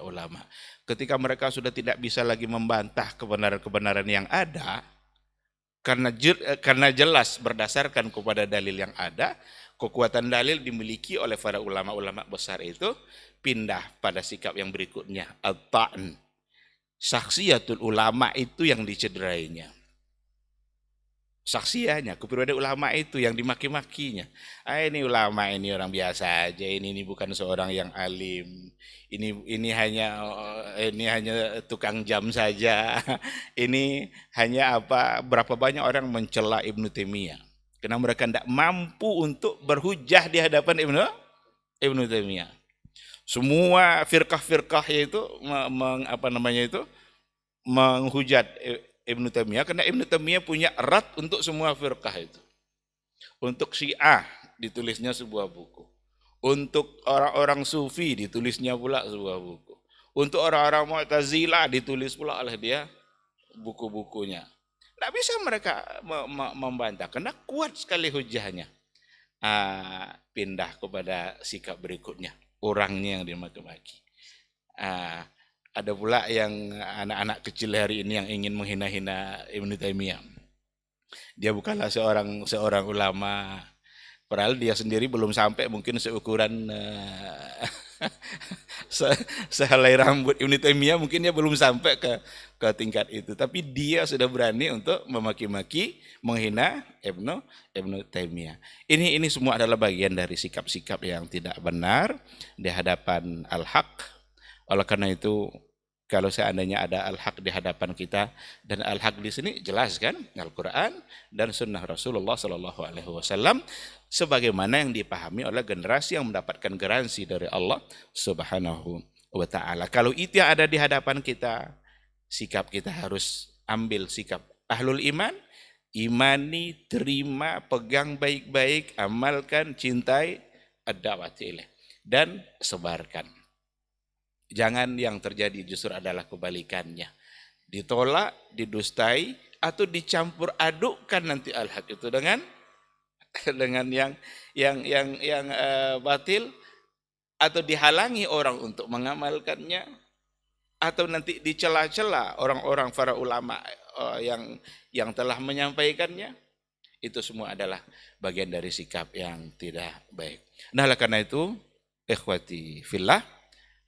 [SPEAKER 4] ulama. Ketika mereka sudah tidak bisa lagi membantah kebenaran-kebenaran yang ada, karena jelas berdasarkan kepada dalil yang ada, kekuatan dalil dimiliki oleh para ulama-ulama besar itu, pindah pada sikap yang berikutnya, at-ta'n. Saksiyatul ulama itu yang dicederainya. Saksianya, kepribadian ulama itu yang dimaki-makinya. Ini ulama, ini orang biasa aja, ini bukan seorang yang alim. Ini hanya tukang jam saja. Ini hanya berapa banyak orang mencela Ibnu Taimiyah. Karena mereka tidak mampu untuk berhujjah di hadapan Ibnu Taimiyah. Semua firqah-firqah itu menghujat Ibnu Taimiyah, karena Ibnu Taimiyah punya erat untuk semua firqah itu. Untuk Syiah ditulisnya sebuah buku. Untuk orang-orang Sufi ditulisnya pula sebuah buku. Untuk orang-orang Mu'tazilah ditulis pula oleh dia buku-bukunya. Tidak bisa mereka membantah karena kuat sekali hujahnya. Pindah kepada sikap berikutnya, orangnya yang dimaki-maki. Ada pula yang anak-anak kecil hari ini yang ingin menghina-hina Ibnu Taimiyah. Dia bukanlah seorang ulama, Padahal dia sendiri belum sampai mungkin seukuran sehelai rambut Ibnu Taimiyah, mungkin dia belum sampai ke tingkat itu. Tapi dia sudah berani untuk memaki-maki, menghina Ibnu Taimiyah. Ini semua adalah bagian dari sikap-sikap yang tidak benar di hadapan al-haq. Oleh karena itu, kalau seandainya ada al-haq di hadapan kita, dan al-haq di sini jelas kan, Al-Quran dan Sunnah Rasulullah Sallallahu Alaihi Wasallam, sebagaimana yang dipahami oleh generasi yang mendapatkan garansi dari Allah Subhanahu wa Ta'ala. Kalau itu yang ada di hadapan kita, sikap kita harus ambil sikap ahlul iman, imani, terima, pegang baik-baik, amalkan, cintai, ad-da'wati ilaih, dan sebarkan. Jangan yang terjadi justru adalah kebalikannya. Ditolak, didustai, atau dicampur adukkan nanti al-haq itu dengan yang batil, atau dihalangi orang untuk mengamalkannya, atau nanti dicela-cela orang-orang para ulama yang telah menyampaikannya. Itu semua adalah bagian dari sikap yang tidak baik. Nah, karena itu, ikhwati fillah,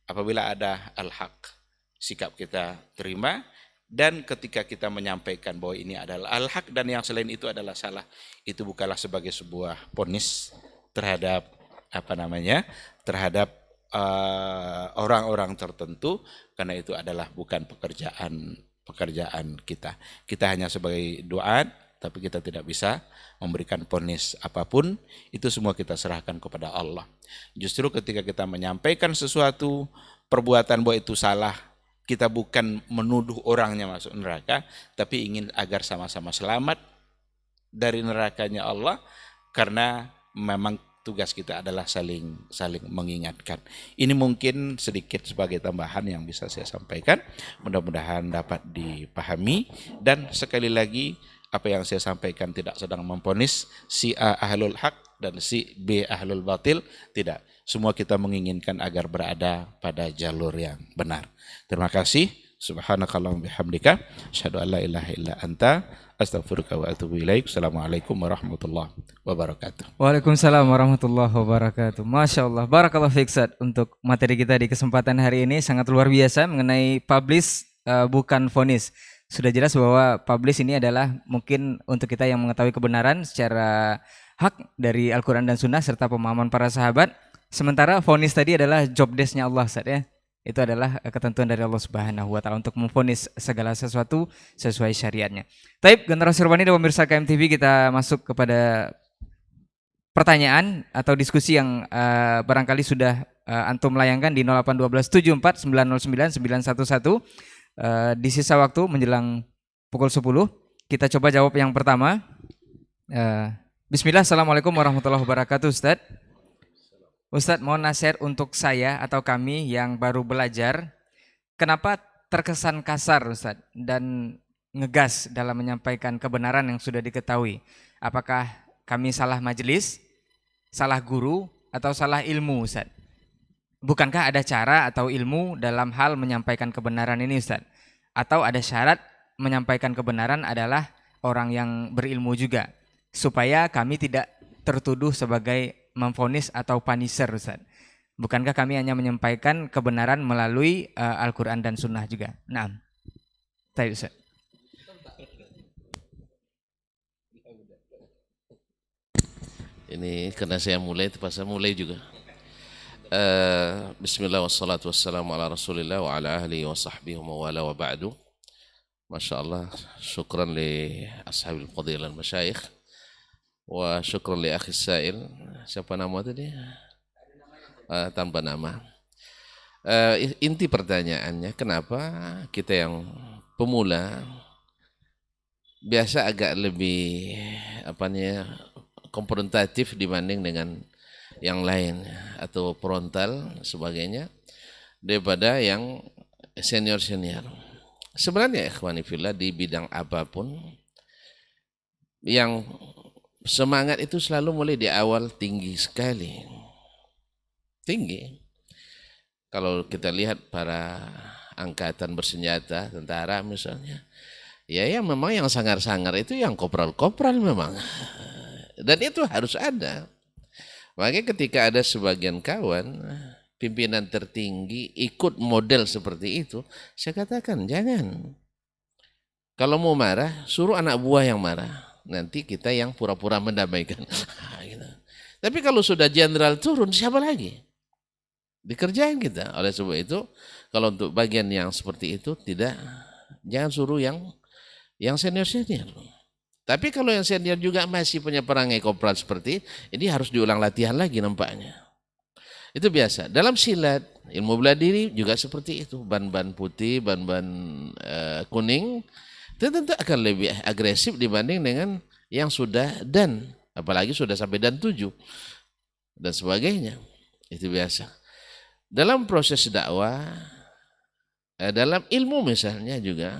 [SPEAKER 4] apabila ada al-haq, sikap kita terima, dan ketika kita menyampaikan bahwa ini adalah al-haq dan yang selain itu adalah salah, itu bukanlah sebagai sebuah ponis terhadap terhadap orang-orang tertentu, karena itu adalah bukan pekerjaan kita. Kita hanya sebagai duat, tapi kita tidak bisa memberikan ponis apapun. Itu semua kita serahkan kepada Allah. Justru ketika kita menyampaikan sesuatu perbuatan bahwa itu salah, kita bukan menuduh orangnya masuk neraka, tapi ingin agar sama-sama selamat dari nerakanya Allah, karena memang tugas kita adalah saling mengingatkan. Ini mungkin sedikit sebagai tambahan yang bisa saya sampaikan. Mudah-mudahan dapat dipahami, dan sekali lagi apa yang saya sampaikan tidak sedang memponis si A ahlul haq dan si B ahlul batil, tidak. Semua kita menginginkan agar berada pada jalur yang benar. Terima kasih. Subhanakallahumma bihamdika asyhadu an la ilaha illa anta astaghfiruka wa atubu ilaik. Assalamualaikum warahmatullahi wabarakatuh.
[SPEAKER 1] Waalaikumsalam warahmatullahi wabarakatuh. Masya Allah, barakallah fiik Ustaz. Untuk materi kita di kesempatan hari ini sangat luar biasa mengenai publish bukan vonis. Sudah jelas bahwa publish ini adalah mungkin untuk kita yang mengetahui kebenaran secara hak dari Al-Quran dan Sunnah serta pemahaman para sahabat. Sementara vonis tadi adalah job desk-nya Allah, Ustaz, ya. Itu adalah ketentuan dari Allah Subhanahu wa Ta'ala untuk memvonis segala sesuatu sesuai syariatnya. Taib, generasi Urbani dan pemirsa KMTV, kita masuk kepada pertanyaan atau diskusi yang barangkali sudah antum layangkan di 0812 74 909 911. Di sisa waktu menjelang pukul 10, kita coba jawab yang pertama. Bismillah, Assalamualaikum warahmatullahi wabarakatuh, Ustaz. Ustadz, mohon nasihat untuk saya atau kami yang baru belajar, kenapa terkesan kasar Ustadz dan ngegas dalam menyampaikan kebenaran yang sudah diketahui? Apakah kami salah majelis, salah guru, atau salah ilmu Ustadz? Bukankah ada cara atau ilmu dalam hal menyampaikan kebenaran ini Ustadz? Atau ada syarat menyampaikan kebenaran adalah orang yang berilmu juga, supaya kami tidak tertuduh sebagai memvonis atau punisher Ustaz? Bukankah kami hanya menyampaikan kebenaran melalui Al-Quran dan Sunnah juga? Nah, baik Ustaz.
[SPEAKER 2] Ini karena saya mulai, terpaksa mulai juga. Bismillah wassalatu wassalamu ala rasulillah wa ala ahlihi wa sahbihi wa wala wa ba'du. Masya Allah, syukran li ashabil fadilah masyayikh. Wa syukran li akhi sa'il. Siapa nama tadi? Tanpa nama. Inti pertanyaannya, kenapa kita yang pemula biasa agak lebih konfrontatif dibanding dengan yang lain atau frontal sebagainya daripada yang senior-senior. Sebenarnya ikhwani fillah, di bidang apapun yang semangat itu selalu mulai di awal tinggi sekali. Tinggi. Kalau kita lihat para angkatan bersenjata, tentara misalnya, ya yang memang yang sangar-sangar itu yang kopral-kopral memang. Dan itu harus ada. Makanya ketika ada sebagian kawan pimpinan tertinggi ikut model seperti itu, saya katakan jangan. Kalau mau marah, suruh anak buah yang marah. Nanti kita yang pura-pura mendamaikan. Gitu. Tapi kalau sudah jenderal turun, siapa lagi? Dikerjain kita. Oleh sebab itu, kalau untuk bagian yang seperti itu, jangan suruh yang senior-senior. Tapi kalau yang senior juga masih punya perangai kopral seperti ini harus diulang latihan lagi nampaknya. Itu biasa. Dalam silat, ilmu bela diri juga seperti itu. Ban-ban putih, ban-ban kuning, itu tentu akan lebih agresif dibanding dengan yang sudah dan, apalagi sudah sampai dan 7 dan sebagainya. Itu biasa. Dalam proses dakwah, dalam ilmu misalnya juga,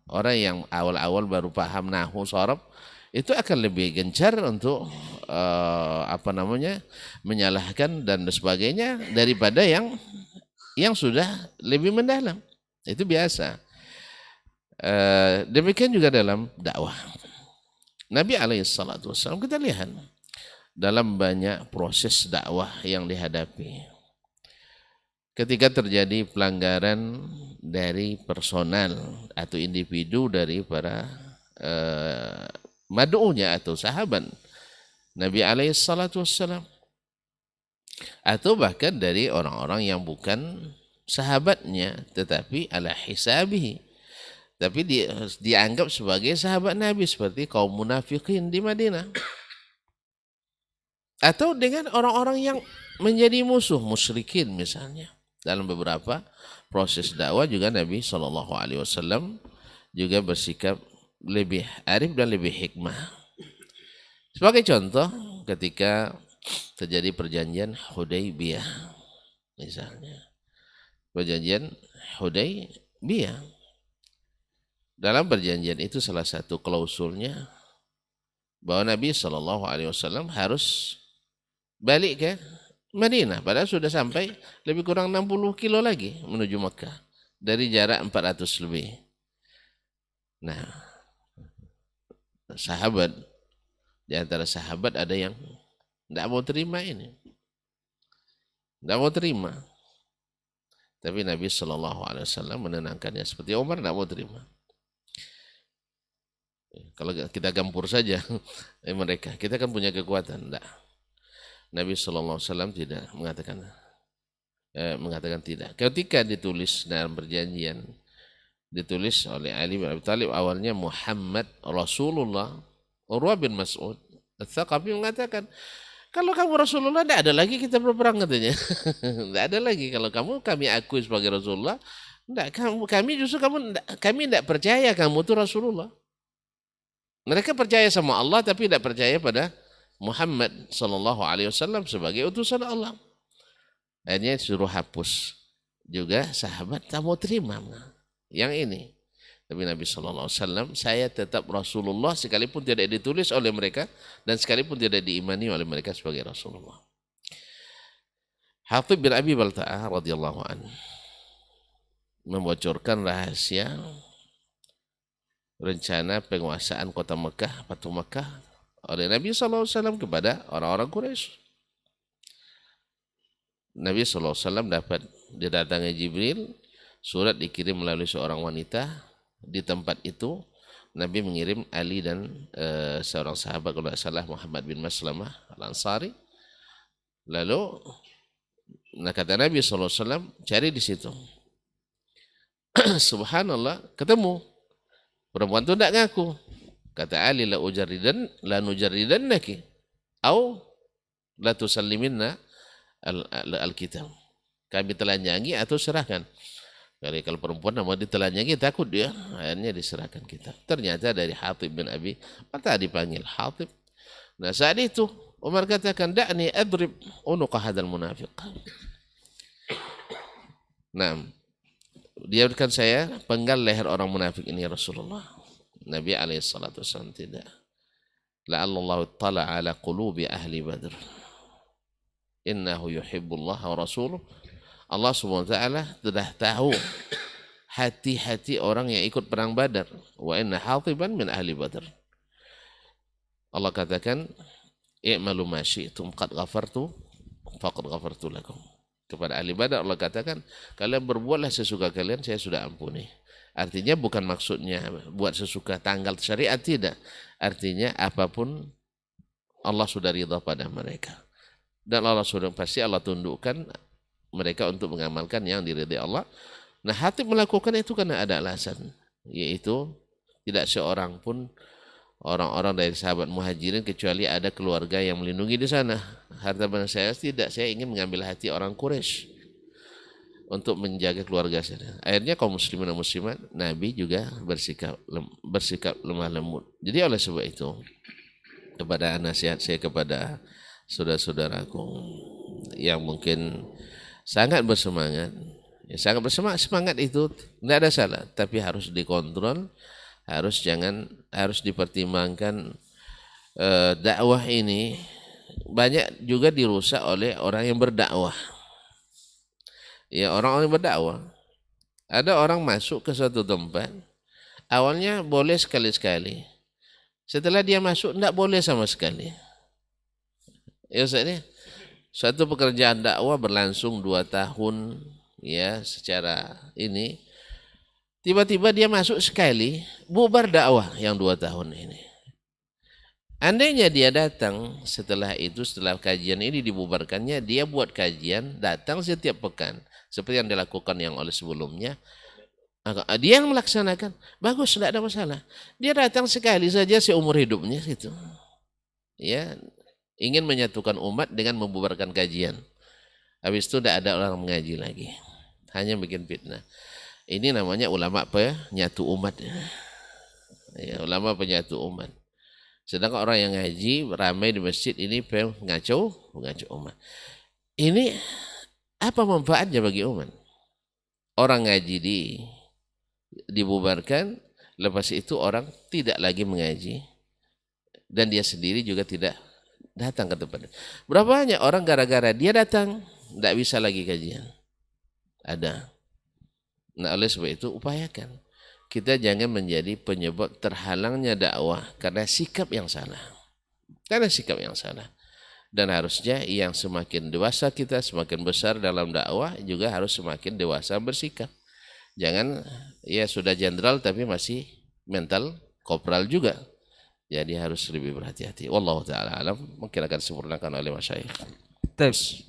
[SPEAKER 2] orang yang awal-awal baru paham nahwu sorof itu akan lebih gencar untuk menyalahkan dan sebagainya daripada yang sudah lebih mendalam. Itu biasa. Demikian juga dalam dakwah. Nabi SAW kita lihat dalam banyak proses dakwah yang dihadapi. Ketika terjadi pelanggaran dari personal atau individu dari para mad'unya atau sahabat Nabi SAW, atau bahkan dari orang-orang yang bukan sahabatnya tetapi ala hisabihi, tapi dianggap sebagai sahabat Nabi seperti kaum munafikin di Madinah, atau dengan orang-orang yang menjadi musuh musyrikin misalnya. Dalam beberapa proses dakwah juga Nabi SAW juga bersikap lebih arif dan lebih hikmah. Sebagai contoh, ketika terjadi perjanjian Hudaybiyah misalnya, perjanjian Hudaybiyah, dalam perjanjian itu salah satu klausulnya bahwa Nabi SAW harus balik ke Madinah, padahal sudah sampai lebih kurang 60 kilo lagi menuju Mekah dari jarak 400 lebih. Nah, sahabat, di antara sahabat ada yang tidak mau terima ini, tidak mau terima. Tapi Nabi SAW menenangkannya, seperti Umar tidak mau terima. Kalau kita gampur saja mereka, kita kan punya kekuatan. Tidak. Nabi SAW tidak mengatakan tidak. Ketika ditulis dalam perjanjian, ditulis oleh Ali bin Abi Thalib awalnya Muhammad Rasulullah, Urwah bin Mas'ud Ats-Tsaqafi mengatakan, kalau kamu Rasulullah tidak ada lagi kita berperang katanya. Tidak ada lagi. Kalau kami akui sebagai Rasulullah, kami tidak percaya kamu itu Rasulullah. Mereka percaya sama Allah tapi tidak percaya pada Muhammad SAW sebagai utusan Allah. Akhirnya suruh hapus. Juga sahabat tak mau terima yang ini. Tapi Nabi SAW, saya tetap Rasulullah sekalipun tidak ditulis oleh mereka dan sekalipun tidak diimani oleh mereka sebagai Rasulullah. Hatib bin Abi Balta'ah radhiyallahu anhu membocorkan rahasia rencana penguasaan kota Mekah, Fatu Mekah oleh Nabi SAW kepada orang-orang Quraisy. Nabi SAW dapat didatangi Jibril, surat dikirim melalui seorang wanita. Di tempat itu Nabi mengirim Ali dan seorang sahabat kalau tidak salah Muhammad bin Maslamah Al-Ansari. Lalu kata Nabi SAW, cari di situ. Subhanallah, ketemu. Perempuan itu tidak ngaku. Kata Ali, la nujarridannaki au la tusalliminna al-kitab. Kami telanjangi atau serahkan. Kalau perempuan mau ditelanjangi takut dia, akhirnya diserahkan kita. Ternyata dari Hatib bin Abi Balta'ah dipanggil Hatib. Nah saat itu Umar katakan, da'ni adrib unuqa hadzal munafiq. Nah, biarkan saya penggal leher orang munafik ini ya Rasulullah. Nabi SAW tidak. La'allallahu tala'a ala qulubi ahli Badr. Innahu yuhibbullah wa rasuluh. Allah SWT sudah tahu hati-hati orang yang ikut perang Badar. Wa inna Hatiban min ahli Badr. Allah katakan, i'malu ma syi'tum qad ghafartu faqad ghafartu lakum. Kepada ahli Badar Allah katakan, kalian berbuatlah sesuka kalian, saya sudah ampuni. Artinya bukan maksudnya buat sesuka tanggal syariat, tidak. Artinya apapun Allah sudah ridha pada mereka. Dan Allah sudah pasti Allah tundukkan mereka untuk mengamalkan yang diridai Allah. Nah, Hatib melakukan itu karena ada alasan, yaitu tidak seorang pun orang-orang dari sahabat muhajirin kecuali ada keluarga yang melindungi di sana. Harta benda saya tidak, saya ingin mengambil hati orang Quraisy untuk menjaga keluarga saya. Akhirnya kaum muslimin dan muslimat, Nabi juga bersikap lemah lembut. Jadi oleh sebab itu, kepada nasihat saya kepada saudara-saudaraku yang mungkin sangat bersemangat, sangat bersemangat, semangat itu tidak ada salah, tapi harus dikontrol, harus dipertimbangkan. Dakwah ini banyak juga dirusak oleh orang yang berdakwah. Ya, orang-orang yang berdakwah. Ada orang masuk ke suatu tempat, awalnya boleh sekali-sekali. Setelah dia masuk, tidak boleh sama sekali. Ya Ustaz ya, suatu pekerjaan dakwah berlangsung 2 tahun, ya secara ini. Tiba-tiba dia masuk sekali, bubar dakwah yang 2 tahun ini. Andainya dia datang setelah itu, setelah kajian ini dibubarkannya, dia buat kajian, datang setiap pekan. Seperti yang dilakukan yang oleh sebelumnya. Dia yang melaksanakan, bagus, tidak ada masalah. Dia datang sekali saja seumur hidupnya gitu. Ya, ingin menyatukan umat dengan membubarkan kajian. Habis itu tidak ada orang mengaji lagi. Hanya bikin fitnah. Ini namanya ulama penyatu umat. Ya, ulama penyatu umat. Sedangkan orang yang ngaji ramai di masjid ini mengacau umat. Ini apa manfaatnya bagi umat? Orang ngaji dibubarkan, lepas itu orang tidak lagi mengaji, dan dia sendiri juga tidak datang ke tempat. Berapa banyak orang gara-gara dia datang tidak bisa lagi kajian? Ada. Nah, oleh sebab itu upayakan kita jangan menjadi penyebab terhalangnya dakwah karena sikap yang salah. Karena sikap yang salah. Dan harusnya yang semakin dewasa kita, semakin besar dalam dakwah juga harus semakin dewasa bersikap. Jangan ya sudah jenderal tapi masih mental kopral juga. Jadi harus lebih berhati-hati. Wallahu taala alam, mungkin akan disempurnakan oleh masyayikh.
[SPEAKER 1] Tips.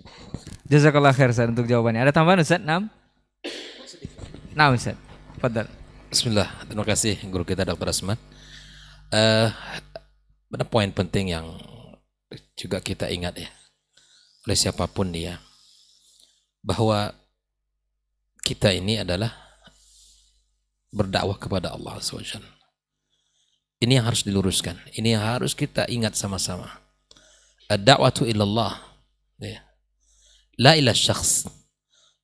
[SPEAKER 1] Jazakallah khair Ustaz untuk jawabannya. Ada tambahan Ustaz? Nah Ustaz. Fadal.
[SPEAKER 3] Bismillah, terima kasih guru kita Dr. Asman. Ada poin penting yang juga kita ingat ya, oleh siapapun dia, bahwa kita ini adalah berdakwah kepada Allah SWT. Ini yang harus diluruskan, ini yang harus kita ingat sama-sama. Ad-da'watu ilallah, ya. La ila syakhs,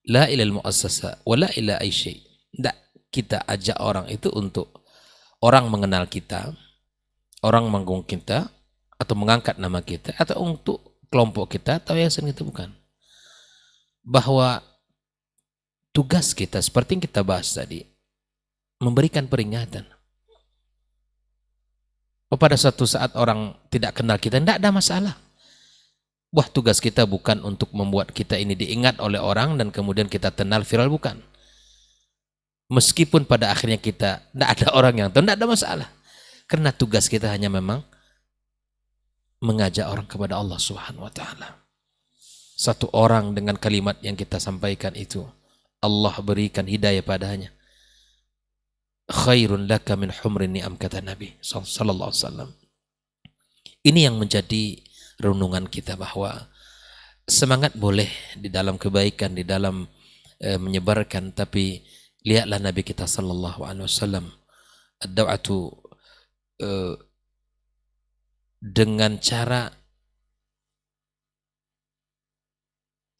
[SPEAKER 3] la ila al-mu'assasa, wa la ila ay syai'. Tidak, kita ajak orang itu untuk orang mengenal kita, orang menggung kita, atau mengangkat nama kita, atau untuk kelompok kita, atau yayasan kita, bukan. Bahwa tugas kita, seperti yang kita bahas tadi, memberikan peringatan. Pada suatu saat orang tidak kenal kita, tidak ada masalah. Wah, tugas kita bukan untuk membuat kita ini diingat oleh orang dan kemudian kita tenal viral, bukan. Meskipun pada akhirnya kita tidak ada orang yang tahu, tidak ada masalah. Karena tugas kita hanya memang mengajak orang kepada Allah Subhanahu wa taala. Satu orang dengan kalimat yang kita sampaikan itu, Allah berikan hidayah padanya. Khairun laka min humrin ni'am, kata Nabi sallallahu alaihi wasallam. Ini yang menjadi renungan kita, bahwa semangat boleh di dalam kebaikan, di dalam menyebarkan, tapi lihatlah Nabi kita sallallahu alaihi wasallam, ad-da'watu dengan cara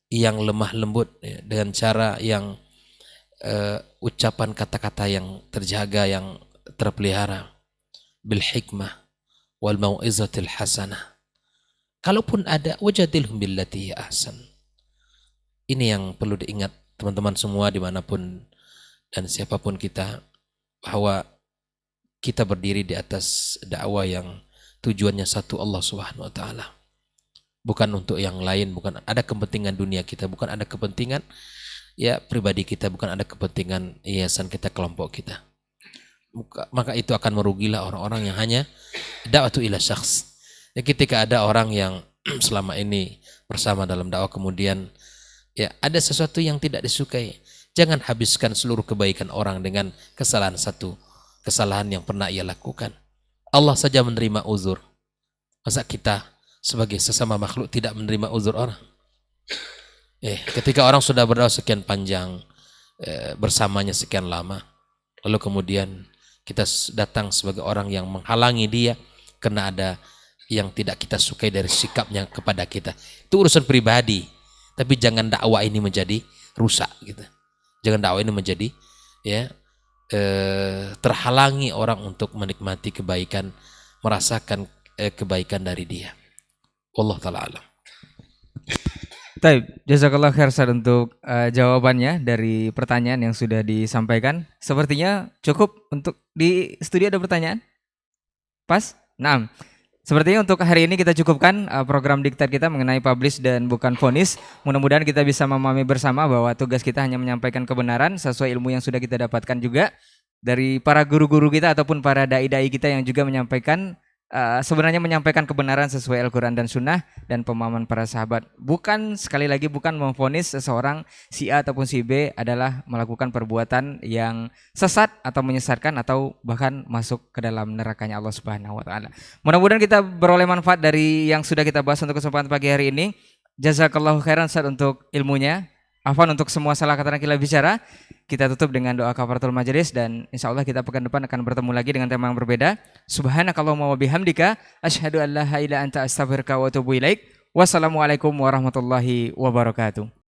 [SPEAKER 3] yang lemah lembut, dengan cara yang ucapan kata-kata yang terjaga, yang terpelihara, bil hikmah wal mau'izatil hasanah. Kalaupun ada, wajadilhum billati ahsan. Ini yang perlu diingat teman-teman semua dimanapun dan siapapun kita, bahwa kita berdiri di atas dakwah yang tujuannya satu, Allah Subhanahu wa taala. bukan untuk yang lain, bukan ada kepentingan dunia kita, bukan ada kepentingan ya pribadi kita, bukan ada kepentingan yayasan kita, kelompok kita. Maka itu akan merugilah orang-orang yang hanya da'watu ila syakhs. Ya, ketika ada orang yang selama ini bersama dalam dakwah kemudian ya ada sesuatu yang tidak disukai, jangan habiskan seluruh kebaikan orang dengan kesalahan satu kesalahan yang pernah ia lakukan. Allah saja menerima uzur, masa kita sebagai sesama makhluk tidak menerima uzur orang? Ketika orang sudah berdakwah sekian panjang, bersamanya sekian lama, lalu kemudian kita datang sebagai orang yang menghalangi dia karena ada yang tidak kita sukai dari sikapnya kepada kita. Itu urusan pribadi, tapi jangan dakwah ini menjadi rusak gitu. Jangan dakwah ini menjadi terhalangi orang untuk menikmati kebaikan, merasakan kebaikan dari dia. Wallahu taala alam.
[SPEAKER 1] Taib, jazakallah khair Ustaz untuk jawabannya dari pertanyaan yang sudah disampaikan. Sepertinya cukup untuk di studio ada pertanyaan? Pas? Nah, sepertinya untuk hari ini kita cukupkan program diktat kita mengenai publish dan bukan vonis. Mudah-mudahan kita bisa memahami bersama bahwa tugas kita hanya menyampaikan kebenaran sesuai ilmu yang sudah kita dapatkan juga dari para guru-guru kita ataupun para dai-dai kita yang juga menyampaikan sebenarnya menyampaikan kebenaran sesuai Al-Quran dan Sunnah dan pemahaman para sahabat. Bukan, sekali lagi, bukan memvonis seseorang si A ataupun si B adalah melakukan perbuatan yang sesat atau menyesatkan atau bahkan masuk ke dalam nerakanya Allah Subhanahu wa taala. Mudah-mudahan kita beroleh manfaat dari yang sudah kita bahas untuk kesempatan pagi hari ini. Jazakallahu khairan Ustaz untuk ilmunya. Afwan untuk semua salah kata dan khilaf bicara. Kita tutup dengan doa kafaratul majelis dan insya Allah kita pekan depan akan bertemu lagi dengan tema yang berbeda. Subhanakallahumma wa bihamdika asyhadu an la ilaha illa anta astaghfiruka wa atubu ilaik. Wassalamualaikum warahmatullahi wabarakatuh.